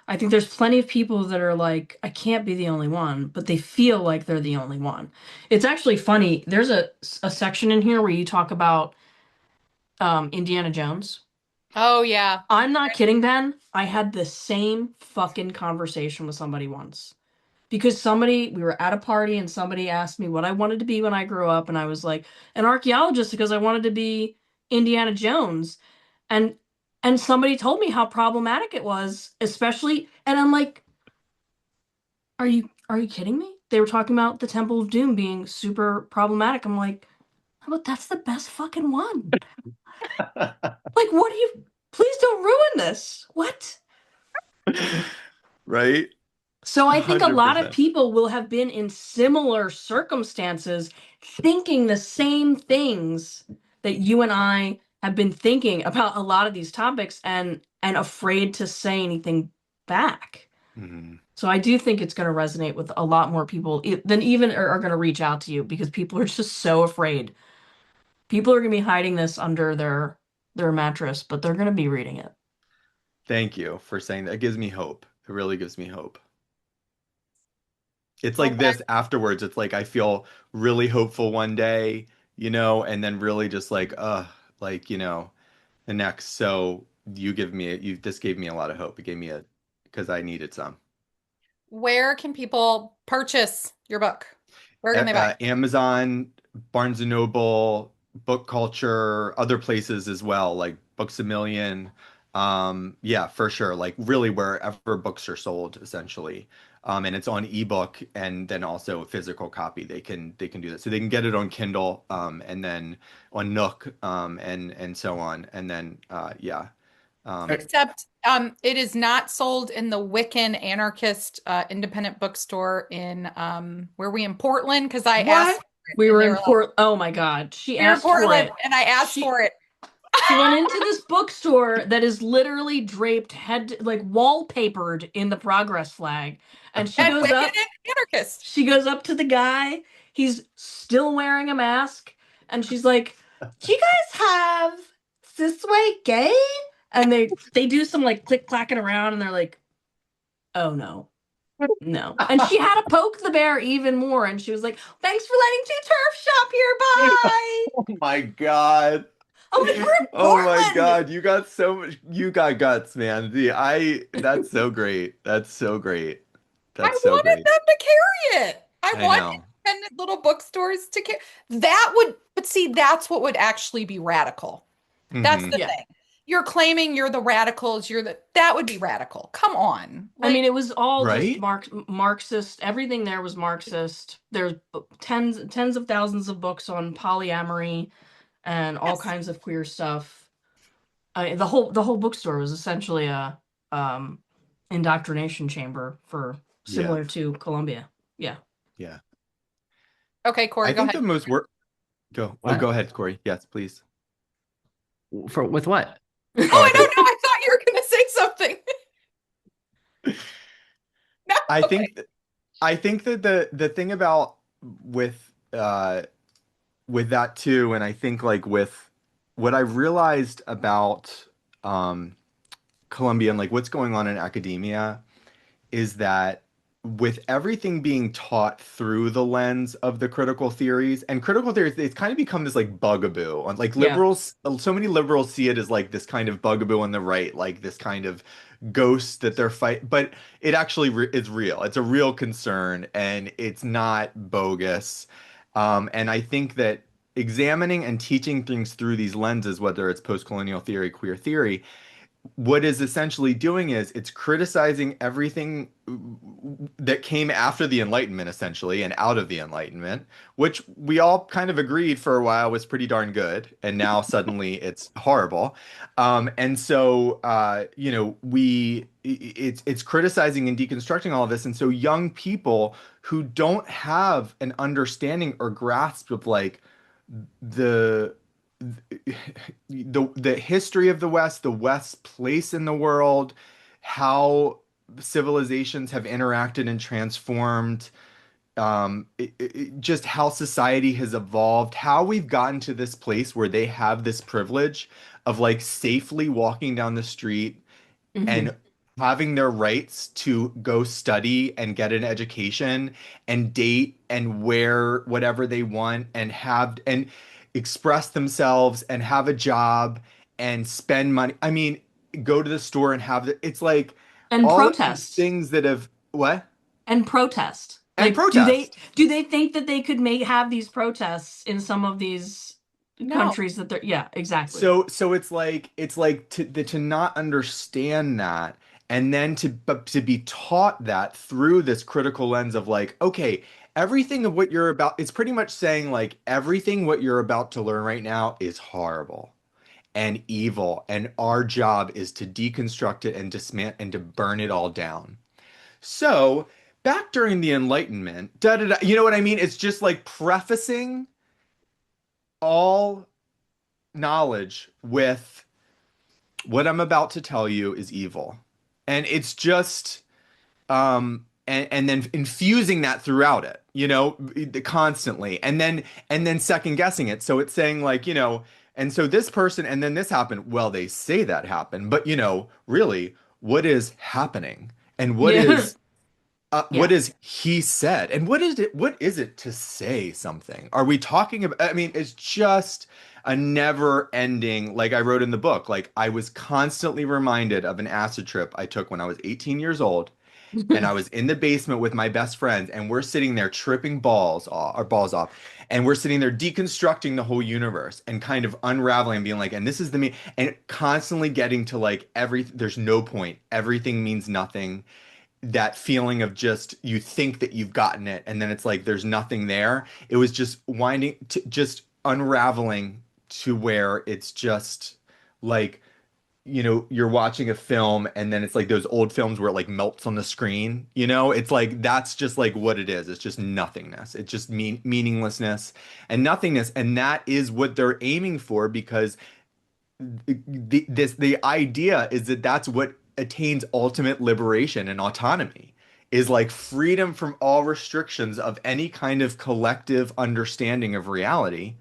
Speaker 1: I think there's plenty of people that are like, I can't be the only one, but they feel like they're the only one. It's actually funny. There's a section in here where you talk about Indiana Jones.
Speaker 2: Oh yeah.
Speaker 1: I'm not kidding, Ben. I had the same fucking conversation with somebody once. Because we were at a party and somebody asked me what I wanted to be when I grew up, and I was like, an archaeologist because I wanted to be Indiana Jones. And somebody told me how problematic it was, especially, and I'm like, are you kidding me? They were talking about the Temple of Doom being super problematic. I'm like, but that's the best fucking one. Like, what do you please don't ruin this. What?
Speaker 4: Right?
Speaker 1: So I think a lot of
Speaker 4: 100%.
Speaker 1: people will have been in similar circumstances thinking the same things that you and I have been thinking about a lot of these topics and afraid to say anything back.
Speaker 4: Mhm.
Speaker 1: So I do think it's going to resonate with a lot more people than even are going to reach out to you because people are just so afraid. People are going to be hiding this under their mattress, but they're going to be reading it.
Speaker 4: Thank you for saying that. It gives me hope. It really gives me hope. It's
Speaker 2: Well,
Speaker 4: like this afterwards. It's like I feel really hopeful one day, and then really just like, the next. So this gave me a lot of hope. It gave me because I needed some.
Speaker 2: where can people purchase your book? Where can they buy?
Speaker 4: Amazon, Barnes and Noble, Book Culture, other places as well, like Books a Million. Yeah, for sure. Like really wherever books are sold, essentially. And it's on ebook and then also a physical copy. They can do that. So they can get it on Kindle, and then on Nook, and so on. And then yeah. Um,
Speaker 2: Except it is not sold in the Wiccan anarchist independent bookstore in where we in Portland because I asked
Speaker 1: What?
Speaker 2: for
Speaker 1: We
Speaker 2: it and
Speaker 1: were
Speaker 2: they
Speaker 1: in
Speaker 2: were like,
Speaker 1: Port. Oh my God. She
Speaker 2: we're in
Speaker 1: asked for
Speaker 2: Portland
Speaker 1: it.
Speaker 2: and I asked
Speaker 1: She
Speaker 2: for it.
Speaker 1: She went into this bookstore that is literally draped like wallpapered in the progress flag. And
Speaker 2: And Wiccan anarchist.
Speaker 1: she goes up to the guy. He's still wearing a mask. And she's like, "Do you guys have this way gay?" And they do some like click clacking around and they're like, "Oh no. No." And she had to poke the bear even more. And she was like, "Thanks for letting Two Turf shop here. Bye."
Speaker 4: oh my God.
Speaker 1: I'm like, "We're in
Speaker 4: Oh my
Speaker 1: Portland."
Speaker 4: God, you got guts, man. That's so great. That's so great.
Speaker 2: I
Speaker 4: That's so
Speaker 2: wanted
Speaker 4: great.
Speaker 2: them to carry it. I
Speaker 4: I
Speaker 2: want
Speaker 4: know.
Speaker 2: independent little bookstores to carry. That would, but see, that's what would actually be radical. That's
Speaker 4: Hmm.
Speaker 2: the
Speaker 1: Yeah.
Speaker 2: thing. You're claiming you're the radicals, that would be radical. Come on.
Speaker 1: I mean,
Speaker 2: Like,
Speaker 1: it was all just
Speaker 4: Right?
Speaker 1: Marxist. Everything there was Marxist. There's tens of thousands of books on polyamory and all
Speaker 2: yes.
Speaker 1: kinds of queer stuff. The whole bookstore was essentially a um, indoctrination chamber for
Speaker 4: Yeah.
Speaker 1: similar to Columbia. Yeah.
Speaker 4: Yeah.
Speaker 2: Okay, Corey,
Speaker 4: I
Speaker 2: go
Speaker 4: think
Speaker 2: ahead.
Speaker 4: the most work go. Oh, go
Speaker 3: What?
Speaker 4: ahead, Corey. Yes, please.
Speaker 3: For with what?
Speaker 2: Oh,
Speaker 4: Oh, I
Speaker 2: I
Speaker 4: think
Speaker 2: don't know. I thought you were going to say something. No,
Speaker 4: I
Speaker 2: okay.
Speaker 4: think th- I think that the thing about with uh with that too, and I think like with what I realized about um Columbia and like what's going on in academia is that with everything being taught through the lens of the critical theories and critical theories, it's kind of become this like bugaboo on like
Speaker 1: Yeah.
Speaker 4: liberals. So many liberals see it as like this kind of bugaboo on the right, like this kind of ghost that they're fight. But it actually is real. It's a real concern, and it's not bogus. And I think that examining and teaching things through these lenses, whether it's post-colonial theory, queer theory, what is essentially doing is it's criticizing everything that came after the Enlightenment, essentially, and out of the Enlightenment, which we all kind of agreed for a while was pretty darn good, and now suddenly it's horrible. And so, it's criticizing and deconstructing all of this, and so young people who don't have an understanding or grasp of like the the history of the West, the West's place in the world, how civilizations have interacted and transformed, just how society has evolved, how we've gotten to this place where they have this privilege of like safely walking down the street
Speaker 1: Hmm.
Speaker 4: and having their rights to go study and get an education and date and wear whatever they want and have and express themselves and have a job and spend money. I mean, go to the store and it's like
Speaker 1: And
Speaker 4: all of these
Speaker 1: protest.
Speaker 4: things that have what?
Speaker 1: And protest.
Speaker 4: And
Speaker 1: Like, do they
Speaker 4: protest.
Speaker 1: do they think that they could have these protests in some of these
Speaker 2: No.
Speaker 1: countries that they're yeah, exactly.
Speaker 4: So it's like to not understand that and then to be taught that through this critical lens of like, okay, everything of what you're about, it's pretty much saying like everything what you're about to learn right now is horrible and evil, and our job is to deconstruct it and dismantle and to burn it all down. So back during the Enlightenment, da da da, you know what I mean? It's just like prefacing all knowledge with what I'm about to tell you is evil. And it's just and then infusing that throughout it, constantly. And then second guessing it. So it's saying like, and so this person and then this happened. Well, they say that happened, but really, what is happening? And
Speaker 1: Yeah.
Speaker 4: what
Speaker 1: Yeah.
Speaker 4: is he said? And what is it to say something? Are we talking about, I mean, it's just a never ending, like I wrote in the book, like I was constantly reminded of an acid trip I took when I was 18 years old. And I was in the basement with my best friends, and we're sitting there tripping balls off, and we're sitting there deconstructing the whole universe and kind of unraveling and being like, and this is the me, and constantly getting to like there's no point, everything means nothing, that feeling of just you think that you've gotten it and then it's like there's nothing there. It was just winding to just unraveling to where it's just like you're watching a film and then it's like those old films where it like melts on the screen, it's like that's just like what it is. It's just nothingness. It's just meaninglessness and nothingness, and that is what they're aiming for, because the idea is that that's what attains ultimate liberation and autonomy, is like freedom from all restrictions of any kind of collective understanding of reality.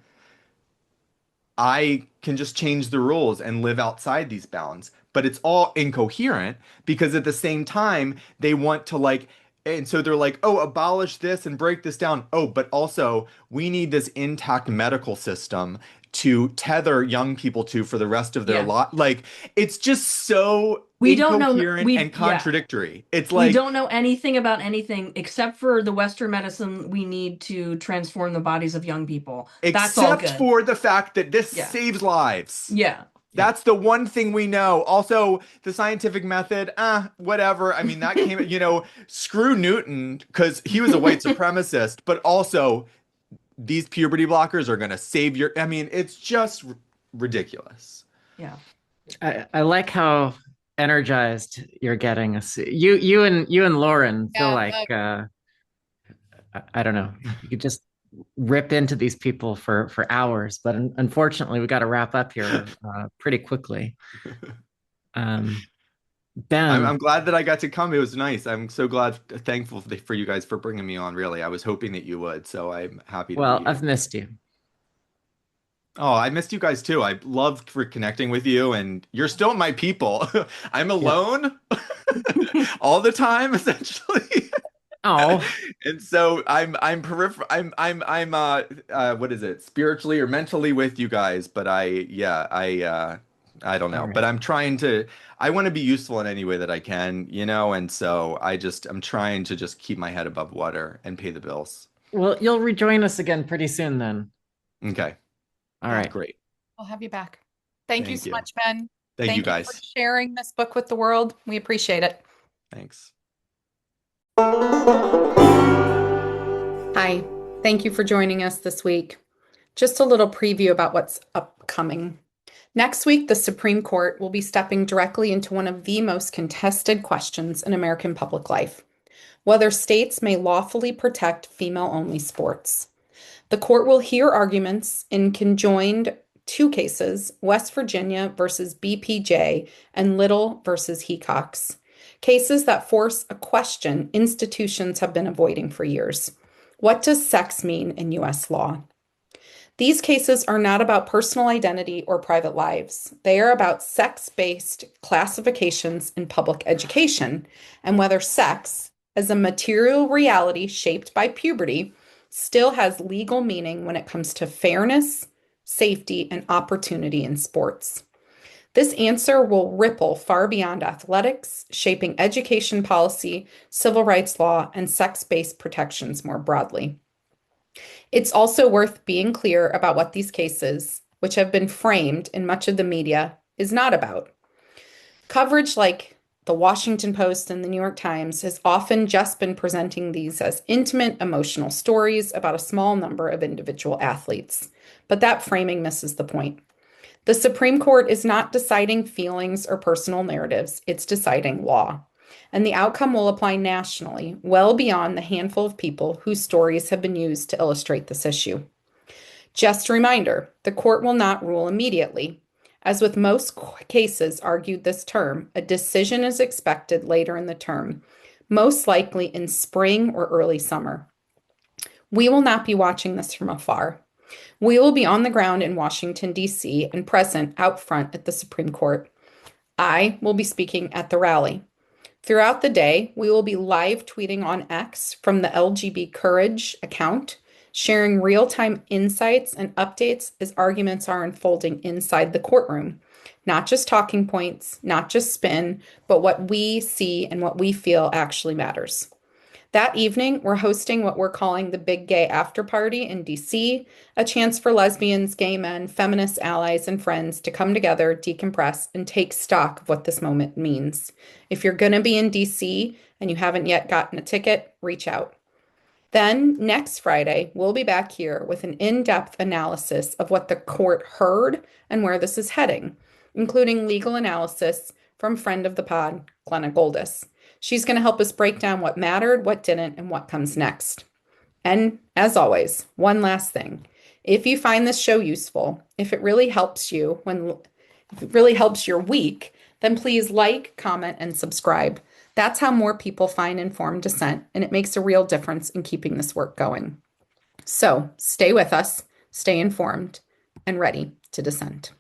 Speaker 4: I can just change the rules and live outside these bounds. But it's all incoherent because at the same time, they want to like, and so they're like, oh, abolish this and break this down. Oh, but also we need this intact medical system to tether young people to for the rest of their
Speaker 1: Yeah.
Speaker 4: life. Like, it's just so
Speaker 1: We don't know.
Speaker 4: incoherent and
Speaker 1: Yeah.
Speaker 4: contradictory. It's
Speaker 1: We
Speaker 4: like,
Speaker 1: don't know anything about anything except for the Western medicine we need to transform the bodies of young people. That's all
Speaker 4: except
Speaker 1: good.
Speaker 4: for the fact that this
Speaker 1: Yeah.
Speaker 4: saves lives.
Speaker 1: Yeah.
Speaker 4: That's the one thing we know. Also, the scientific method, whatever. I mean, that came, screw Newton because he was a white supremacist, but also these puberty blockers are going to save your, I mean, it's just ridiculous.
Speaker 1: Yeah.
Speaker 3: I like how energized you're getting us. You and Lauren feel
Speaker 2: Yeah,
Speaker 3: like I don't know. You could just rip into these people for hours, but unfortunately, we got to wrap up here pretty quickly.
Speaker 4: I'm
Speaker 3: Ben,
Speaker 4: glad that I got to come. It was nice. I'm so thankful for you guys for bringing me on, really. I was hoping that you would, so I'm happy to be
Speaker 3: well,
Speaker 4: here.
Speaker 3: I've missed you.
Speaker 4: Oh, I missed you guys too. I loved reconnecting with you, and you're still my people. I'm
Speaker 3: Yeah.
Speaker 4: alone all the time, essentially.
Speaker 3: Oh,
Speaker 4: And so I'm peripheral. I'm what is it? Spiritually or mentally with you guys, but I don't
Speaker 3: all
Speaker 4: know. But
Speaker 3: right.
Speaker 4: I want to be useful in any way that I can, and so I'm trying to just keep my head above water and pay the bills.
Speaker 3: Well, you'll rejoin us again pretty soon then.
Speaker 4: Okay,
Speaker 3: All
Speaker 2: Yeah.
Speaker 3: right.
Speaker 4: great.
Speaker 2: We'll have you back. Thank you
Speaker 4: Thank
Speaker 2: so
Speaker 4: you.
Speaker 2: much, Ben.
Speaker 4: Thank you
Speaker 2: Thank you for
Speaker 4: guys.
Speaker 2: sharing this book with the world. We appreciate it.
Speaker 4: Thanks.
Speaker 2: Hi, thank you for joining us this week. Just a little preview about what's upcoming. Next week, the Supreme Court will be stepping directly into one of the most contested questions in American public life: whether states may lawfully protect female-only sports. The court will hear arguments in conjoined two cases, West Virginia versus BPJ and Little versus Hecox, cases that force a question institutions have been avoiding for years. What does sex mean in U.S. law? These cases are not about personal identity or private lives. They are about sex-based classifications in public education and whether sex, as a material reality shaped by puberty, still has legal meaning when it comes to fairness, safety, and opportunity in sports. This answer will ripple far beyond athletics, shaping education policy, civil rights law, and sex-based protections more broadly. It's also worth being clear about what these cases, which have been framed in much of the media, is not about. Coverage like the Washington Post and the New York Times has often just been presenting these as intimate, emotional stories about a small number of individual athletes. But that framing misses the point. The Supreme Court is not deciding feelings or personal narratives, it's deciding law. And the outcome will apply nationally, well beyond the handful of people whose stories have been used to illustrate this issue. Just a reminder, the court will not rule immediately. As with most cases argued this term, a decision is expected later in the term, most likely in spring or early summer. We will not be watching this from afar. We will be on the ground in Washington, D.C., and present out front at the Supreme Court. I will be speaking at the rally. Throughout the day, we will be live tweeting on X from the LGB Courage account, sharing real-time insights and updates as arguments are unfolding inside the courtroom. Not just talking points, not just spin, but what we see and what we feel actually matters. That evening, we're hosting what we're calling the Big Gay After Party in DC, a chance for lesbians, gay men, feminist allies, and friends to come together, decompress, and take stock of what this moment means. If you're going to be in DC and you haven't yet gotten a ticket, reach out. Then, next Friday, we'll be back here with an in-depth analysis of what the court heard and where this is heading, including legal analysis from friend of the pod, Glenna Goldis. She's going to help us break down what mattered, what didn't, and what comes next. And as always, one last thing. If you find this show useful, if it really helps you if it really helps your week, then please like, comment, and subscribe. That's how more people find informed dissent, and it makes a real difference in keeping this work going. So stay with us, stay informed, and ready to dissent.